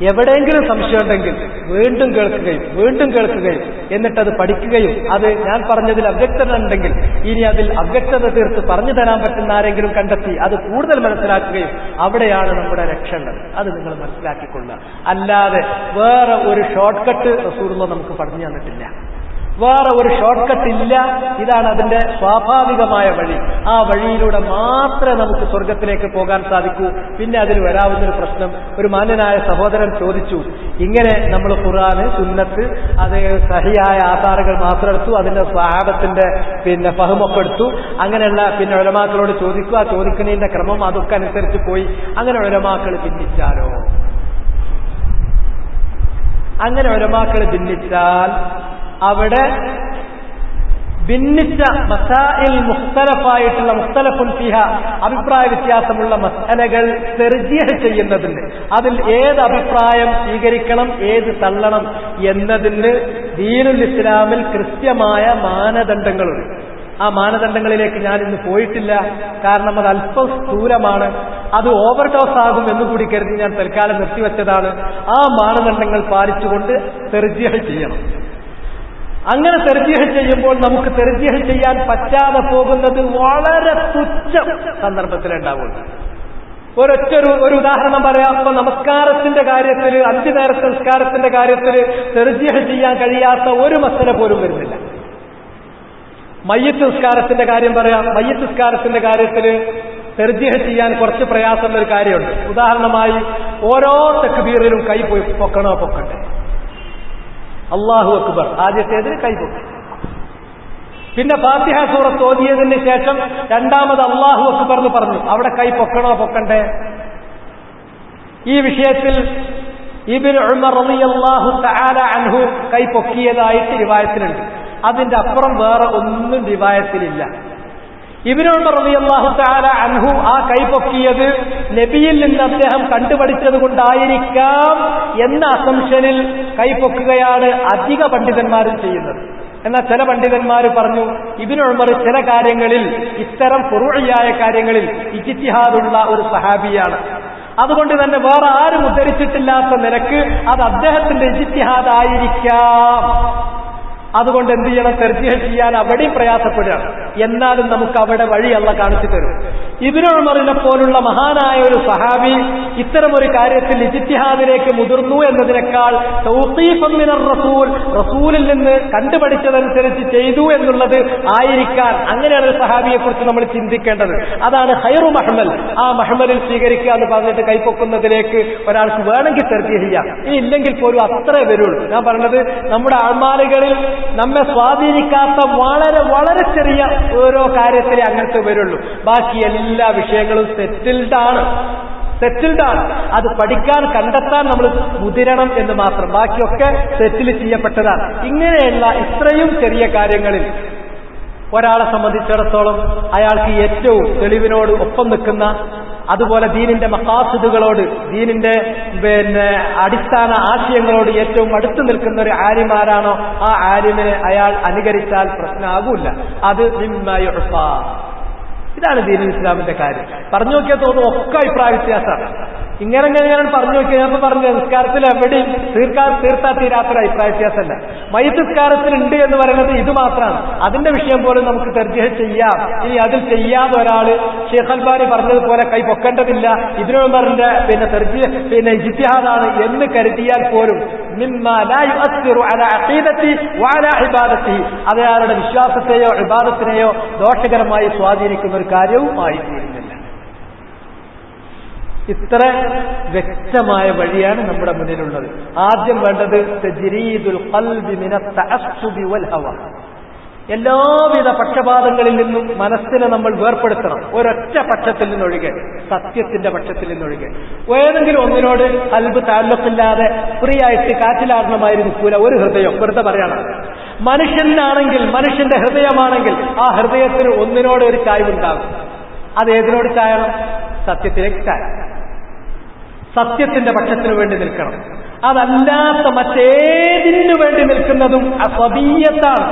എവിടെയെങ്കിലും സംശയമുണ്ടെങ്കിൽ വീണ്ടും കേൾക്കുകയും എന്നിട്ടത് പഠിക്കുകയും അത് ഞാൻ പറഞ്ഞതിൽ അവ്യക്തത ഉണ്ടെങ്കിൽ ഇനി അതിൽ അവ്യക്തത തീർത്ത് പറഞ്ഞു തരാൻ പറ്റുന്ന ആരെങ്കിലും കണ്ടെത്തി അത് കൂടുതൽ മനസ്സിലാക്കുകയും അവിടെയാണ് നമ്മുടെ രക്ഷയുള്ളത്. അത് നിങ്ങൾ മനസ്സിലാക്കിക്കൊള്ളുക. അല്ലാതെ വേറെ ഒരു ഷോർട്ട് കട്ട് റസൂലുള്ളാഹി നമുക്ക് പറഞ്ഞു തന്നിട്ടില്ല. വേറെ ഒരു ഷോർട്ട് കട്ട് ഇല്ല. ഇതാണ് അതിന്റെ സ്വാഭാവികമായ വഴി. ആ വഴിയിലൂടെ മാത്രമേ നമുക്ക് സ്വർഗത്തിലേക്ക് പോകാൻ സാധിക്കൂ. പിന്നെ അതിൽ വരാവുന്നൊരു പ്രശ്നം, ഒരു മാന്യനായ സഹോദരൻ ചോദിച്ചു, ഇങ്ങനെ നമ്മൾ ഖുർആന്, സുന്നത്ത്, അത് സഹിയായ ആധാറുകൾ മാത്രം എടുത്തു, അതിന്റെ സ്വഹാബത്തിന്റെ ഫഹമൊക്കെ എടുത്തു, അങ്ങനെയുള്ള ഉലമാക്കളോട് ചോദിക്കുക, ചോദിക്കുന്നതിന്റെ ക്രമം അതൊക്കെ അനുസരിച്ച് പോയി, അങ്ങനെ ഉലമാക്കൾ ഭിന്നിച്ചാലോ? അങ്ങനെ ഉലമാക്കൾ ഭിന്നിച്ചാൽ അവിടെ ഭിന്നിച്ച മസാഇൽ മുഖ്തലഫായിട്ടുള്ള മുഖ്തലഫുൻ ഫിഹ അഭിപ്രായ വ്യത്യാസമുള്ള മസലകൾ തർജീഹ് ചെയ്യുന്നതിന്, അതിൽ ഏത് അഭിപ്രായം സ്വീകരിക്കണം ഏത് തള്ളണം എന്നതിന് ദീനുൽ ഇസ്ലാമിൽ കൃത്യമായ മാനദണ്ഡങ്ങളുണ്ട്. ആ മാനദണ്ഡങ്ങളിലേക്ക് ഞാൻ ഇന്ന് പോയിട്ടില്ല. കാരണം അത് അല്പം സ്ഥൂലമാണ്. അത് ഓവർഡോസ് ആകും എന്നുകൂടി കരുതി ഞാൻ തൽക്കാലം നിർത്തിവെച്ചതാണ്. ആ മാനദണ്ഡങ്ങൾ പാലിച്ചുകൊണ്ട് തർജീഹ് ചെയ്യണം. അങ്ങനെ തർജീഹ് ചെയ്യുമ്പോൾ നമുക്ക് തർജീഹ് ചെയ്യാൻ പറ്റാതെ പോകുന്നത് വളരെ തുച്ഛം സന്ദർഭത്തിലുണ്ടാവുള്ളൂ. ഒരു ഉദാഹരണം പറയാം. അപ്പൊ നമസ്കാരത്തിന്റെ കാര്യത്തിൽ, 5 നേരത്തെ നിസ്കാരത്തിന്റെ കാര്യത്തിൽ തർജീഹ് ചെയ്യാൻ കഴിയാത്ത ഒരു മസല പോലും വരുന്നില്ല. മയ്യിത്ത് നിസ്കാരത്തിന്റെ കാര്യം പറയാം. മയ്യിത്ത് നിസ്കാരത്തിന്റെ കാര്യത്തിൽ തർജീഹ് ചെയ്യാൻ കുറച്ച് പ്രയാസമുള്ള ഒരു കാര്യമുണ്ട്. ഉദാഹരണമായി ഓരോ തക്ബീറിലും കൈ പൊക്കണ്ടേ? അല്ലാഹു അക്ബർ ആദ്യത്തേതിന് കൈപൊക്കി, പിന്നെ ഫാത്തിഹ സൂറത്ത് ഓതിയതിന് ശേഷം രണ്ടാമത് അല്ലാഹു അക്ബർ എന്ന് പറഞ്ഞു, അവിടെ കൈ പൊക്കണ്ടേ? ഈ വിഷയത്തിൽ ഇബ്നു ഉമർ റളിയല്ലാഹു തആല അൻഹു കൈ പൊക്കിയതായിട്ട് റിവായത്തിലുണ്ട്. അതിന്റെ അപ്പുറം വേറെ ഒന്നും റിവായത്തിലില്ല. ഇബ്നു ഉമർ റളിയല്ലാഹു തആല അൻഹു ആ കൈപൊക്കിയത് നബിയിൽ നിന്ന് അദ്ദേഹം കണ്ടുപഠിച്ചത് കൊണ്ടായിരിക്കാം എന്ന അസംഷനിൽ കൈപൊക്കുകയാണ് അധിക പണ്ഡിതന്മാരും ചെയ്യുന്നത്. എന്നാൽ ചില പണ്ഡിതന്മാർ പറഞ്ഞു, ഇബ്നു ഉമർ ചില കാര്യങ്ങളിൽ, ഇത്തരം ഫുറൂഇയായ കാര്യങ്ങളിൽ ഇജ്തിഹാദുള്ള ഒരു സഹാബിയാണ്. അതുകൊണ്ട് തന്നെ വേറെ ആരും ഉദ്ധരിച്ചിട്ടില്ലാത്ത നിലക്ക് അത് അദ്ദേഹത്തിന്റെ ഇജ്തിഹാദായിരിക്കാം. അതുകൊണ്ട് എന്ത് ചെയ്യണം? തർജീഹ് ചെയ്യാൻ അവിടെയും പ്രയാസപ്പെടുകയാണ്. എന്നാലും നമുക്ക് അവിടെ വഴി അല്ലാഹ് കാണിച്ചു തരും. ഇബ്നു ഉമറിനെ പോലുള്ള മഹാനായ ഒരു സഹാബി ഇത്തരമൊരു കാര്യത്തിൽ ഇജ്തിഹാദിലേക്ക് മുതിർന്നു എന്നതിനേക്കാൾ തൗഖീഫൻ മിനർ റസൂൽ, റസൂലിൽ നിന്ന് കണ്ടുപഠിച്ചതനുസരിച്ച് ചെയ്തു എന്നുള്ളത് ആയിരിക്കാൻ, അങ്ങനെയാണ് ഒരു സഹാബിയെ കുറിച്ച് നമ്മൾ ചിന്തിക്കേണ്ടത്. അതാണ് ഖൈറു മഹ്മൽ. ആ മഹ്മലിൽ സ്വീകരിക്കുക എന്ന് പറഞ്ഞിട്ട് കൈപ്പൊക്കുന്നതിലേക്ക് ഒരാൾക്ക് വേണമെങ്കിൽ തർജീഹ് ചെയ്യാം. ഇനി ഇല്ലെങ്കിൽ പോലും അത്രേ വരുള്ളൂ. ഞാൻ പറഞ്ഞത് നമ്മുടെ അഅ്മാലുകളിൽ നമ്മെ സ്വാധീനിക്കാത്ത വളരെ വളരെ ചെറിയ ഓരോ കാര്യത്തിലേ അങ്ങനത്തെ വരുള്ളൂ. ബാക്കി എല്ലാ വിഷയങ്ങളും സെറ്റിൽഡാണ്. അത് പഠിക്കാൻ, കണ്ടെത്താൻ നമ്മൾ മുതിരണം എന്ന് മാത്രം. ബാക്കിയൊക്കെ സെറ്റിൽ ചെയ്യപ്പെട്ടതാണ്. ഇങ്ങനെയുള്ള ഇത്രയും ചെറിയ കാര്യങ്ങളിൽ ഒരാളെ സംബന്ധിച്ചിടത്തോളം അയാൾക്ക് ഏറ്റവും തെളിവിനോട് ഒപ്പം നിൽക്കുന്ന, അതുപോലെ ദീനിന്റെ മഖാസിദുകളോട്, ദീനിന്റെ അടിസ്ഥാന ആശയങ്ങളോട് ഏറ്റവും അടുത്ത് നിൽക്കുന്ന ഒരു ആലിമാരാണോ ആ ആലിമിനെ അയാൾ അനുകരിച്ചാൽ പ്രശ്നമാകൂല. അത് ഇതാണ് ദീനുൽ ഇസ്ലാമിന്റെ കാര്യം. പറഞ്ഞു നോക്കിയാൽ തോന്നുന്നു ഒക്കെ അഭിപ്രായ വ്യത്യാസമാണ്. ഇങ്ങനെ പറഞ്ഞു നോക്കിയാൽ ഞാൻ പറഞ്ഞു, നിസ്കാരത്തിൽ എവിടെയും തീർത്താ തീരാത്തൊരു അഭിപ്രായ വ്യത്യാസമല്ല. മയ്യിത്ത് നിസ്കാരത്തിൽ ഉണ്ട് എന്ന് പറയുന്നത് ഇത് മാത്രമാണ്. അതിന്റെ വിഷയം പോലും നമുക്ക് തർജീഹ് ചെയ്യാം. ഇനി അതിൽ ചെയ്യാതെ ഒരാള് ഷെയ്ഖ് അൽബാനി പറഞ്ഞതുപോലെ കൈ പൊക്കേണ്ടതില്ല, ഇബ്നു ഉമറിന്റെ ഇജ്തിഹാദാണ് എന്ന് കരുതിയാൽ പോലും അത് അയാളുടെ വിശ്വാസത്തെയോ ഇബാദത്തിനെയോ ദോഷകരമായി സ്വാധീനിക്കുന്ന ഒരു കാര്യവും ആയിത്തീരുന്നില്ല. ഇത്ര വ്യക്തമായ വഴിയാണ് നമ്മുടെ മുന്നിലുള്ളത്. ആദ്യം വേണ്ടത് തജ്രീദുൽ ഖൽബി മിനത്ത് തഅസ്സുബി വൽ ഹവ. എല്ലാവിധ പക്ഷപാതങ്ങളിൽ നിന്നും മനസ്സിനെ നമ്മൾ വേർപ്പെടുത്തണം. ഒരൊറ്റ പക്ഷത്തിൽ നിന്നൊഴികെ, സത്യത്തിന്റെ പക്ഷത്തിൽ നിന്നൊഴികെ. ഏതെങ്കിലും ഒന്നിനോട് ഖൽബ് താല്ലുക്കില്ലാതെ ഫ്രീ ആയിട്ട് കാറ്റിലാടണമായിരുന്നു ഒരു ഹൃദയം. വെറുതെ പറയണം. മനുഷ്യനാണെങ്കിൽ, മനുഷ്യന്റെ ഹൃദയമാണെങ്കിൽ ആ ഹൃദയത്തിന് ഒന്നിനോട് ഒരു ചായ്വുണ്ടാകും. അത് ഏതിനോട് ചായണം? സത്യത്തിലേക്ക് ചായണം. സത്യത്തിന്റെ പക്ഷത്തിനു വേണ്ടി നിൽക്കണം. അതല്ലാത്ത മറ്റേതിനു വേണ്ടി നിൽക്കുന്നതും അസബീയത്താണ്.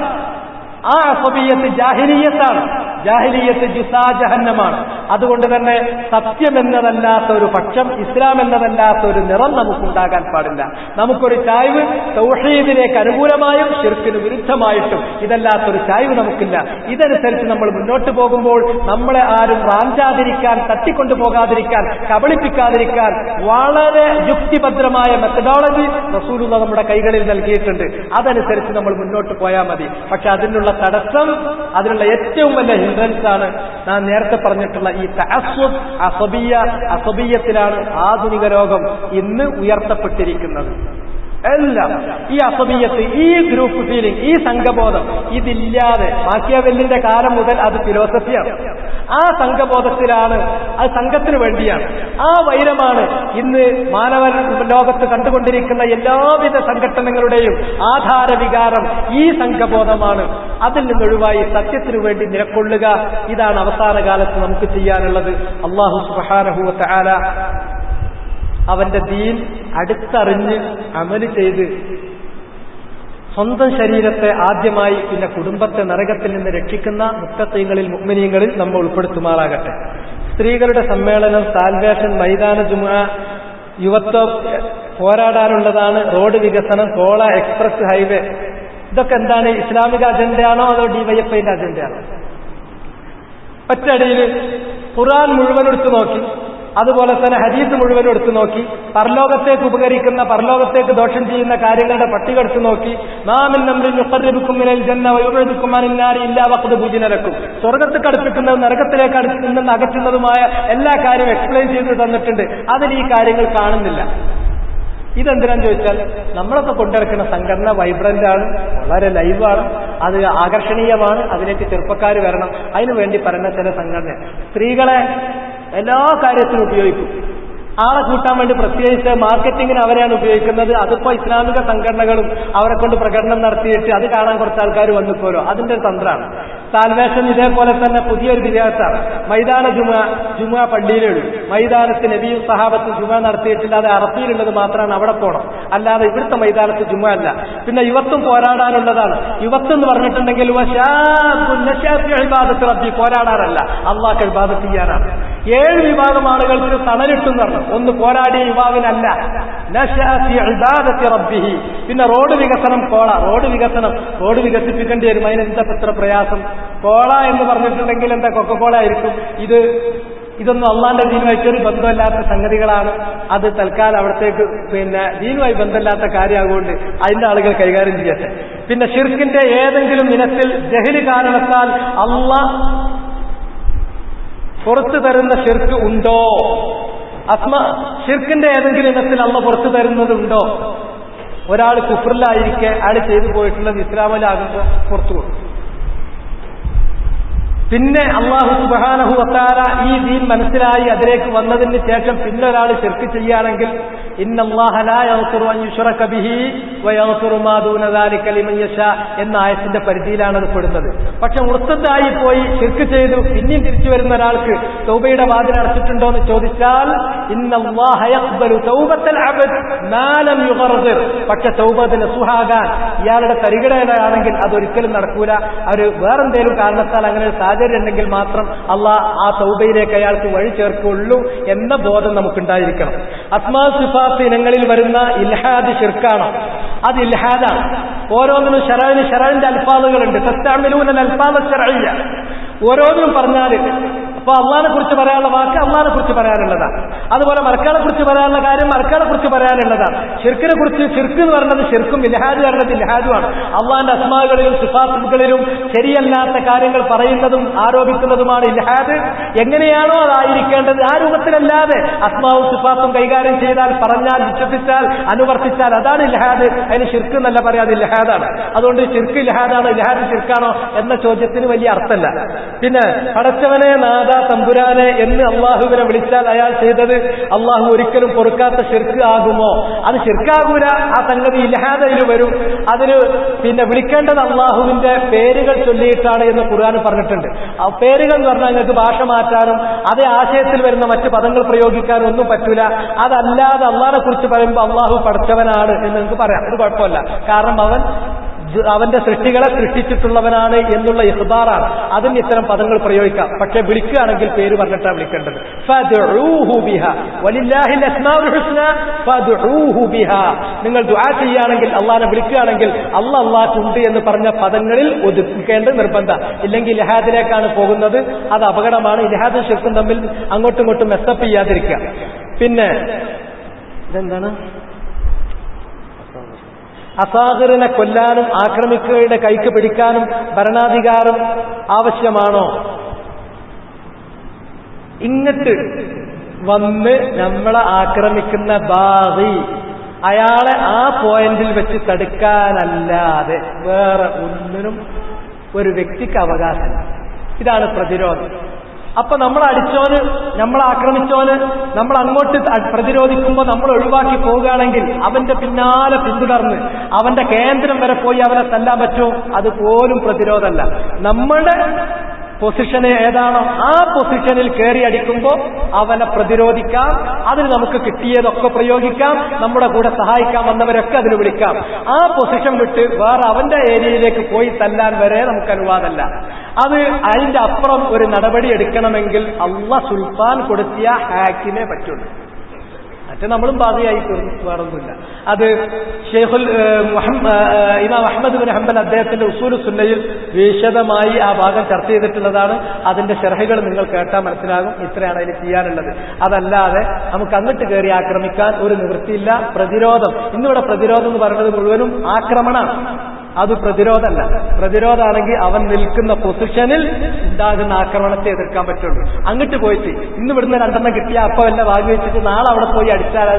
ആ അസബിയത്ത് ജാഹിലിയത്താണ്. ജാഹിലിയത്ത് ജിസാ ജഹന്നമാണ്. അതുകൊണ്ട് തന്നെ സത്യമെന്നതല്ലാത്ത ഒരു പക്ഷം, ഇസ്ലാം എന്നതല്ലാത്ത ഒരു നിറം നമുക്കുണ്ടാകാൻ പാടില്ല. നമുക്കൊരു ചായ്വ് തൗഹീദിലേക്ക് അനുകൂലമായും ശിർക്കിന് വിരുദ്ധമായിട്ടും ഇതല്ലാത്തൊരു ചായ്വ് നമുക്കില്ല. ഇതനുസരിച്ച് നമ്മൾ മുന്നോട്ട് പോകുമ്പോൾ നമ്മളെ ആരും റാഞ്ചാതിരിക്കാൻ, തട്ടിക്കൊണ്ടുപോകാതിരിക്കാൻ, കബളിപ്പിക്കാതിരിക്കാൻ വളരെ യുക്തിഭദ്രമായ മെത്തഡോളജി റസൂലുള്ളാഹി നമ്മുടെ കൈകളിൽ നൽകിയിട്ടുണ്ട്. അതനുസരിച്ച് നമ്മൾ മുന്നോട്ട് പോയാൽ മതി. പക്ഷെ അതിനുള്ള തടസ്സം, അതിനുള്ള ഏറ്റവും വലിയ ഹിൻഡ്രൻസ് ആണ് ഞാൻ നേരത്തെ പറഞ്ഞിട്ടുള്ള ഈ തഅസ്സുബ്, അസബിയത്തിലാണ് ആധുനിക ലോകം ഇന്ന് ഉയർത്തപ്പെട്ടിരിക്കുന്നത്. എല്ലാം ഈ അസബിയത്ത്, ഈ ഗ്രൂപ്പ് ഫീലിംഗ്, ഈ സംഘബോധം ഇതില്ലാതെ മാക്കിയാവെല്ലിന്റെ കാലം മുതൽ അത് ഫിലോസഫിയാണ്. ആ സംഘബോധത്തിലാണ്, അത് സംഘത്തിന് വേണ്ടിയാണ്. ആ വൈരമാണ് ഇന്ന് മാനവ ലോകത്ത് കണ്ടുകൊണ്ടിരിക്കുന്ന എല്ലാവിധ സംഘടനകളുടെയും ആധാരവികാരം. ഈ സംഘബോധമാണ്. അതിൽ നിന്നൊഴിവായി സത്യത്തിനു വേണ്ടി നിലകൊള്ളുക. ഇതാണ് അവസാന കാലത്ത് നമുക്ക് ചെയ്യാനുള്ളത്. അല്ലാഹു സുബ്ഹാനഹു വ തആല അവന്റെ ദീൻ അടുത്തറിഞ്ഞ് അമല് ചെയ്ത് സ്വന്തം ശരീരത്തെ ആദ്യമായി, പിന്നെ കുടുംബത്തെ നരകത്തിൽ നിന്ന് രക്ഷിക്കുന്ന മുത്തഖീങ്ങളിൽ, മുഅ്മിനീങ്ങളിൽ നമ്മൾ ഉൾപ്പെടുത്തുമാറാകട്ടെ. സ്ത്രീകളുടെ സമ്മേളനം, സാൽവേഷൻ, മൈതാന ജുമുഅ, യുവത്വം പോരാടാനുള്ളതാണ്, റോഡ് വികസനം, കോള എക്സ്പ്രസ് ഹൈവേ, ഇതൊക്കെ എന്താണ്? ഇസ്ലാമിക അജണ്ടയാണോ അതോ ഡിവൈഎഫ്ഐന്റെ അജണ്ടയാണോ? ഒറ്റയടിയിൽ ഖുർആൻ മുഴുവൻ എടുത്തു നോക്കി, അതുപോലെ തന്നെ ഹദീസ് മുഴുവനും എടുത്തു നോക്കി, പരലോകത്തേക്ക് ഉപകരിക്കുന്ന, പരലോകത്തേക്ക് ദോഷം ചെയ്യുന്ന കാര്യങ്ങളുടെ പട്ടിക എടുത്തു നോക്കി, സ്വർഗത്തേക്ക് അടുപ്പിക്കുന്നതും നരകത്തിലേക്ക് അടുപ്പിക്കുന്നതും അകറ്റുന്നതുമായ എല്ലാ കാര്യവും എക്സ്പ്ലെയിൻ ചെയ്ത് തന്നിട്ടുണ്ട്. അതിൽ ഈ കാര്യങ്ങൾ കാണുന്നില്ല. ഇതെന്തിനാന്ന് ചോദിച്ചാൽ, നമ്മളൊക്കെ കൊണ്ടിറക്കുന്ന സംഘടന വൈബ്രന്റ് ആണ്, വളരെ ലൈവാണ്, അത് ആകർഷണീയമാണ്, അതിലേക്ക് ചെറുപ്പക്കാർ വരണം. അതിനുവേണ്ടി പറയുന്ന ചില സംഘടന സ്ത്രീകളെ എല്ലാ കാര്യത്തിനും ഉപയോഗിക്കും. ആളെ കൂട്ടാൻ വേണ്ടി പ്രത്യേകിച്ച് മാർക്കറ്റിങ്ങിന് അവരെയാണ് ഉപയോഗിക്കുന്നത്. അതിപ്പോ ഇസ്ലാമിക സംഘടനകളും അവരെ കൊണ്ട് പ്രകടനം നടത്തിയിട്ട് അത് കാണാൻ കുറച്ച് ആൾക്കാർ വന്നിപ്പോലോ, അതിന്റെ ഒരു തന്ത്രമാണ്. സാൽവേഷൻ ഇതേപോലെ തന്നെ പുതിയൊരു വിദ്യാഭ്യാസമാണ്. മൈതാന ജുമുഅ പള്ളിയിലേ ഉള്ളൂ. മൈതാനത്ത് നബിയും സഹാബത്തും ജുമുഅ നടത്തിയിട്ടില്ല, അത് അറഫയിലുള്ളത് മാത്രമാണ്, അവിടെ പോകണം. അല്ലാതെ ഇവിടുത്തെ മൈതാനത്ത് ജുമുഅ അല്ല. പിന്നെ യുവത്വം പോരാടാനുള്ളതാണ്. യുവത്വം എന്ന് പറഞ്ഞിട്ടുണ്ടെങ്കിൽ പോരാടാനല്ല, അള്ളാഹ് ഇബാദത്ത് ചെയ്യാനാണ്. 7 വിഭാഗം ആളുകൾക്ക് തണലിട്ടെന്ന് പറഞ്ഞു. ഒന്ന് പോരാടിയ യുവാവിനല്ല, പിന്നെ റോഡ് വികസനം, കോള റോഡ് വികസനം, റോഡ് വികസിപ്പിക്കേണ്ടി വരും. അതിനെന്താ എത്ര പ്രയാസം? കോള എന്ന് പറഞ്ഞിട്ടുണ്ടെങ്കിൽ എന്താ കൊക്കക്കോള ആയിരിക്കും. ഇതൊന്നും അള്ളാന്റെ ദീനുമായിട്ടൊരു ബന്ധമില്ലാത്ത സംഗതികളാണ്. അത് തൽക്കാലം അവിടത്തേക്ക് പിന്നെ ദീനുമായി ബന്ധമില്ലാത്ത കാര്യമാകൊണ്ട് അതിന്റെ ആളുകൾ കൈകാര്യം ചെയ്യട്ടെ. പിന്നെ ശിർക്കിന്റെ ഏതെങ്കിലും ഇനത്തിൽ ജഹ്ല് കാരണത്താൽ അള്ളാഹ് പുറത്തു തരുന്ന ശിർക്ക് ഉണ്ടോ? ശിർക്കിന്റെ ഏതെങ്കിലും ഇനത്തിൽ അള്ളാഹ് പുറത്തു തരുന്നതുണ്ടോ? ഒരാൾ കുഫറിലായിരിക്കെ അയാൾ ചെയ്തു പോയിട്ടുള്ളത് ഇസ്ലാമിലാകുമ്പോൾ പുറത്തു കൊടുക്കും. പിന്നെ അല്ലാഹു സുബ്ഹാനഹു വ തആല ഈ ദീൻ മനസ്സിലായി അതിലേക്ക് വന്നതിന് ശേഷം പിന്നെ ഒരാൾ ശിർക്ക് ചെയ്യുകയാണെങ്കിൽ ഇന്നല്ലാഹ ലാ യഗ്ഫിറു അൻ യുശ്റക ബിഹി വ യഗ്ഫിറു മാ ദൂന ദാലിക ലിമൻ യശാ എന്ന ആയത്തിന്റെ പരിധിയിലാണ് അത് പെടുന്നത്. പക്ഷെ മുർത്തദായി പോയി ശിർക്ക് ചെയ്തു പിന്നെയും തിരിച്ചു വരുന്ന ഒരാൾക്ക് തൗബയുടെ വാതിൽ അടച്ചിട്ടുണ്ടോ എന്ന് ചോദിച്ചാൽ ഇന്നല്ലാഹ യഖ്ബലു തൗബത്തൽ അബ്ദ് മാ ലം യുഗർഗിർ. പക്ഷെ തൗബത്ത് നസുഹാകാൻ ഇയാളുടെ തരികിടയാണെങ്കിൽ അതൊരിക്കലും നടക്കൂല. അവർ വേറെന്തെങ്കിലും കാരണത്താൽ അങ്ങനെ സാഹചര്യം ഉണ്ടെങ്കിൽ മാത്രം അള്ളാഹ് ആ തൗബയിലേക്ക് അയാൾക്ക് വഴി ചേർക്കുള്ളൂ എന്ന ബോധം നമുക്കുണ്ടായിരിക്കണം. അസ്മാ സിഫാത്ത് ഇനങ്ങളിൽ വരുന്ന ഇൽഹാദ് ശിർക്കാണ്. അത് ഇൽഹാദാണ്. ഓരോന്നിനും ശറഇന്റെ അൽഫാദുകളുണ്ട്. തസ്തഅമിലൂന അൽഫാദ ശർഇയ്യ. ഓരോന്നും പറഞ്ഞാൽ അപ്പൊ അള്ളാഹിനെ കുറിച്ച് പറയാനുള്ള വാക്ക് അള്ളാഹിനെ കുറിച്ച് പറയാനുള്ളതാണ്. അതുപോലെ മലക്കാളെ കുറിച്ച് പറയാനുള്ള കാര്യം മലക്കാളെ കുറിച്ച് പറയാനുള്ളതാണ്. ഷിർക്കിനെ കുറിച്ച് ഷിർക്ക് എന്ന് പറയുന്നത് ഷിർക്കും ഇൽഹാദ് പറയുന്നത് ഇൽഹാദുമാണ്. അള്ളാഹിന്റെ അസ്മാകളിലും സിഫാത്തുകളിലും ശരിയല്ലാത്ത കാര്യങ്ങൾ പറയുന്നതും ആരോപിക്കുന്നതുമാണ് ഇൽഹാദ്. എങ്ങനെയാണോ അതായിരിക്കേണ്ടത് ആ രൂപത്തിലല്ലാതെ അസ്മാവും സിഫാത്തും കൈകാര്യം ചെയ്താൽ, പറഞ്ഞാൽ, വിശ്വസിച്ചാൽ, അനുവർത്തിച്ചാൽ അതാണ് ഇൽഹാദ്. അതിന് ഷിർക്ക് എന്നല്ല പറയാതെ ഇൽഹാദാണ്. അതുകൊണ്ട് ഷിർക്ക് ഇൽഹാദാണോ ഇൽഹാദ് ഷിർക്കാണോ എന്ന ചോദ്യത്തിന് വലിയ അർത്ഥമല്ല. പിന്നെ പടച്ചവനെ നാദ തമ്പുരാനെ എന്ന് അള്ളാഹുവിനെ വിളിച്ചാൽ അയാൾ ചെയ്തത് അള്ളാഹു ഒരിക്കലും പൊറുക്കാത്ത ശിർക്ക് ആകുമോ? അത് ശിർക്കാകൂല. ആ സംഗതി ഇൽഹാദയിൽ വരും. അതിന് പിന്നെ വിളിക്കേണ്ടത് അള്ളാഹുവിന്റെ പേരുകൾ ചൊല്ലിയിട്ടാണ് എന്ന് ഖുർആൻ പറഞ്ഞിട്ടുണ്ട്. ആ പേരുകൾ എന്ന് പറഞ്ഞാൽ നിങ്ങൾക്ക് ഭാഷ മാറ്റാനും അതേ ആശയത്തിൽ വരുന്ന മറ്റ് പദങ്ങൾ പ്രയോഗിക്കാനും ഒന്നും പറ്റൂല. അതല്ലാതെ അള്ളാഹിനെ കുറിച്ച് പറയുമ്പോൾ അള്ളാഹു പടച്ചവനാണ് എന്ന് നിങ്ങൾക്ക് പറയാം. അത് കുഴപ്പമില്ല. കാരണം അവൻ അവന്റെ സൃഷ്ടികളെ സൃഷ്ടിച്ചിട്ടുള്ളവനാണ് എന്നുള്ള ഇഖ്ബാറാണ്. അതിന് ഇത്തരം പദങ്ങൾ പ്രയോഗിക്കാം. പക്ഷെ വിളിക്കുകയാണെങ്കിൽ പേര് പറഞ്ഞിട്ടാണ് വിളിക്കേണ്ടത്. ഫദ്ഉഹു ബിഹാ വലില്ലാഹിൽ അസ്മാഉൽ ഹുസ്ന ഫദ്ഉഹു ബിഹാ. നിങ്ങൾ ദുആ ചെയ്യുകയാണെങ്കിൽ, അള്ളാഹനെ വിളിക്കുകയാണെങ്കിൽ അള്ളാഹ്ക്കുണ്ട് എന്ന് പറഞ്ഞ പദങ്ങളിൽ ഒതുക്കേണ്ടത് നിർബന്ധം. ഇല്ലെങ്കിൽ ഇൽഹാദിലേക്കാണ് പോകുന്നത്. അത് അപകടമാണ്. ഇൽഹാദും ശിർക്കും തമ്മിൽ അങ്ങോട്ടും ഇങ്ങോട്ടും മെസ്സപ്പ് ചെയ്യാതിരിക്കുക. പിന്നെ ഇതെന്താണ്? അസാഹിറിനെ കൊല്ലാനും ആക്രമിക്കുകയുടെ കൈക്ക് പിടിക്കാനും ഭരണാധികാരം ആവശ്യമാണോ? ഇങ്ങട്ട് വന്ന് നമ്മളെ ആക്രമിക്കുന്ന ബാഗി അയാളെ ആ പോയിന്റിൽ വെച്ച് തടുക്കാനല്ലാതെ വേറെ ഒന്നിനും ഒരു വ്യക്തിക്ക് അവകാശമില്ല. ഇതാണ് പ്രതിരോധം. അപ്പൊ നമ്മൾ അടിച്ചോന്, നമ്മൾ ആക്രമിച്ചോന് നമ്മൾ അങ്ങോട്ട് പ്രതിരോധിക്കുമ്പോൾ നമ്മൾ ഒഴിവാക്കി പോവുകയാണെങ്കിൽ അവന്റെ പിന്നാലെ പിന്തുടർന്ന് അവന്റെ കേന്ദ്രം വരെ പോയി അവനെ തല്ലാൻ പറ്റുമോ? അതുപോലും പ്രതിരോധമല്ല. നമ്മുടെ പൊസിഷന് ഏതാണോ ആ പൊസിഷനിൽ കയറി അടിക്കുമ്പോൾ അവനെ പ്രതിരോധിക്കാം. അതിന് നമുക്ക് കിട്ടിയതൊക്കെ പ്രയോഗിക്കാം. നമ്മുടെ കൂടെ സഹായിക്കാൻ വന്നവരൊക്കെ അതിന് വിളിക്കാം. ആ പൊസിഷൻ വിട്ട് വേറെ അവന്റെ ഏരിയയിലേക്ക് പോയി തല്ലാൻ വരെ നമുക്ക് അനുവാദമല്ല. അത് അതിന്റെ അപ്പുറം ഒരു നടപടി എടുക്കണമെങ്കിൽ അള്ളാഹ് സുൽത്താൻ കൊടുത്തിയ ഹാക്കിനെ പറ്റുള്ളൂ. മറ്റേ നമ്മളും ബാധയായി തീർന്നു, വേറൊന്നുമില്ല. അത് ഇമാം അഹ്മദ് ബിൻ ഹംബൽ അദ്ദേഹത്തിന്റെ ഉസൂലു സുന്നയിൽ വിശദമായി ആ ഭാഗം ചർച്ച ചെയ്തിട്ടുള്ളതാണ്. അതിന്റെ ശർഹകൾ നിങ്ങൾ കേട്ടാൽ മനസ്സിലാകും. ഇത്രയാണ് അതിന് ചെയ്യാനുള്ളത്. അതല്ലാതെ നമുക്ക് അങ്ങോട്ട് കയറി ആക്രമിക്കാൻ ഒരു നിവൃത്തിയില്ല. പ്രതിരോധം, ഇന്നിവിടെ പ്രതിരോധം എന്ന് പറയുന്നത് മുഴുവനും ആക്രമണമാണ്. അത് പ്രതിരോധമല്ല. പ്രതിരോധമാണെങ്കിൽ അവൻ നിൽക്കുന്ന പൊസിഷനിൽ ഉണ്ടാകുന്ന ആക്രമണത്തെ എതിർക്കാൻ പറ്റുള്ളൂ. അങ്ങോട്ട് പോയിട്ട് ഇന്ന് ഇവിടുന്ന് 2 കിട്ടിയ അപ്പം എല്ലാം വാങ്ങി വെച്ചിട്ട് നാളെ അവിടെ പോയി അടിച്ചാൽ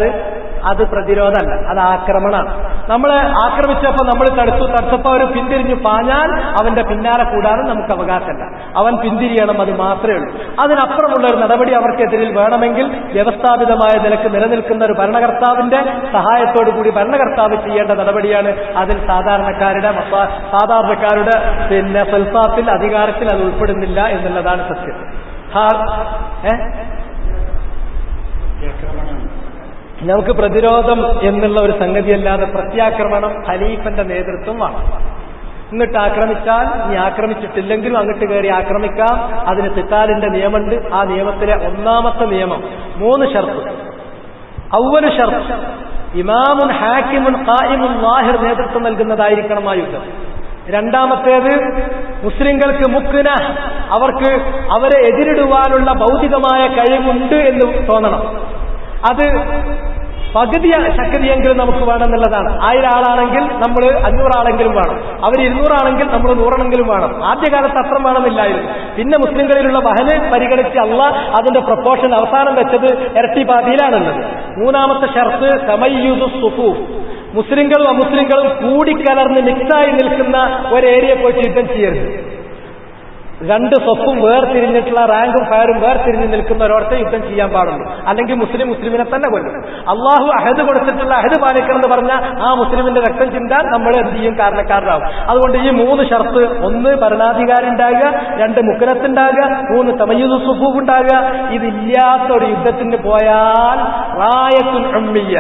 അത് പ്രതിരോധമല്ല, അത് ആക്രമണമാണ്. നമ്മളെ ആക്രമിച്ചപ്പോൾ നമ്മൾ തടുത്തപ്പോൾ അവർ പിന്തിരിഞ്ഞു പാഞ്ഞാൽ അവന്റെ പിന്നാലെ കൂടാനും നമുക്ക് അവകാശമല്ല. അവൻ പിന്തിരിയണം, അത് മാത്രമേ ഉള്ളൂ. അതിനപ്പുറമുള്ള ഒരു നടപടി അവർക്കെതിരിൽ വേണമെങ്കിൽ വ്യവസ്ഥാപിതമായ നിലക്ക് നിലനിൽക്കുന്ന ഒരു ഭരണകർത്താവിന്റെ സഹായത്തോടു കൂടി ഭരണകർത്താവ് ചെയ്യേണ്ട നടപടിയാണ്. അതിൽ സാധാരണക്കാരുടെ പിന്നെ സ്വൽപ്പാത്തിൽ അധികാരത്തിൽ അത് ഉൾപ്പെടുന്നില്ല എന്നുള്ളതാണ് സത്യം. നമുക്ക് പ്രതിരോധം എന്നുള്ള ഒരു സംഗതിയല്ലാതെ പ്രത്യാക്രമണം ഖലീഫന്റെ നേതൃത്വമാണ്. ഇങ്ങോട്ട് ആക്രമിച്ചാൽ, ഇനി ആക്രമിച്ചിട്ടില്ലെങ്കിലും അങ്ങോട്ട് കയറി ആക്രമിക്കാം. അതിന് ഖിതാലിന്റെ നിയമമുണ്ട്. ആ നിയമത്തിലെ ഒന്നാമത്തെ നിയമം 3 ഷർത്ത്. അവ്വലു ഷർത്ത് ഇമാമുൻ ഹാക്കിമുൻ ഖായിമുൻ ളാഹിർ നേതൃത്വം നൽകുന്നതായിരിക്കണം ആ യുദ്ധം. രണ്ടാമത്തേത് മുസ്ലിങ്ങൾക്ക് മുക്ന, അവർക്ക് അവരെ എതിരിടുവാനുള്ള ഭൗതികമായ കഴിവുണ്ട് എന്ന് തോന്നണം. അത് പകുതി ശക്തിയെങ്കിലും നമുക്ക് വേണമെന്നുള്ളതാണ്. 1000 ആളാണെങ്കിൽ നമ്മൾ 500 ആളെങ്കിലും വേണം. അവർ 200 ആണെങ്കിൽ നമ്മൾ 100 എണ്ണെങ്കിലും വേണം. ആദ്യകാലത്ത് അത്ര വേണമെന്നില്ലായിരുന്നു. പിന്നെ മുസ്ലിങ്ങളിലുള്ള വഹന് പരിഗണിച്ച് അള്ളാഹ് അതിന്റെ പ്രൊപ്പോർഷൻ അവസാനം വെച്ചത് ഇരട്ടി പാതിയിലാണുള്ളത്. മൂന്നാമത്തെ ഷർത്ത് തമയ്യുദു സുഫൂഫ്, മുസ്ലിങ്ങളും അമുസ്ലിങ്ങളും കൂടിക്കലർന്ന് മിക്സായി നിൽക്കുന്ന ഒരു ഏരിയ പോയിട്ട് യുദ്ധം ചെയ്യരുത്. 2 സ്വപ്പും വേർതിരിഞ്ഞിട്ടുള്ള റാങ്കും ഫയറും വേർതിരിഞ്ഞ് നിൽക്കുന്ന ഒരോടത്തെ യുദ്ധം ചെയ്യാൻ പാടുള്ളൂ. അല്ലെങ്കിൽ മുസ്ലിമിനെ തന്നെ കൊല്ലും. അള്ളാഹു അഹദ് കൊടുത്തിട്ടുള്ള അഹദ് പാലിക്കണം എന്ന് പറഞ്ഞാൽ ആ മുസ്ലിമിന്റെ രക്തം ചിന്താൻ നമ്മൾ എന്ത് ചെയ്യും? കാരണക്കാരനാവും. അതുകൊണ്ട് ഈ 3 ഷർത്ത്: 1 ഭരണാധികാരി ഉണ്ടാകുക, 2 മുക്കനത്തുണ്ടാകുക, 3 തമയ്യുദു സുഫൂഫ് ഉണ്ടാകുക. ഇതില്ലാത്ത ഒരു യുദ്ധത്തിന് പോയാൽ റായത്തുൽ ഉമ്മിയ്യ,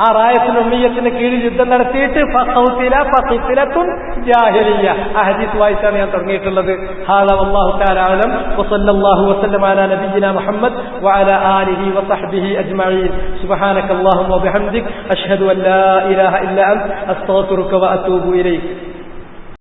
ആ റായത്തുൽ ഉമ്മിയ്യത്തിന് കീഴിൽ യുദ്ധം നടത്തിയിട്ട് ഫഖിത്തിലത്തുൻ ജാഹിലിയ്യ. ആ ഹദീസ് വായിച്ചാണ് ഞാൻ തുടങ്ങിയിട്ടുള്ളത്. والله تعالى أعلم وصلى الله وسلم على نبينا محمد وعلى آله وصحبه أجمعين. سبحانك اللهم وبحمدك أشهد أن لا إله إلا أنت أستغفرك وأتوب إليك.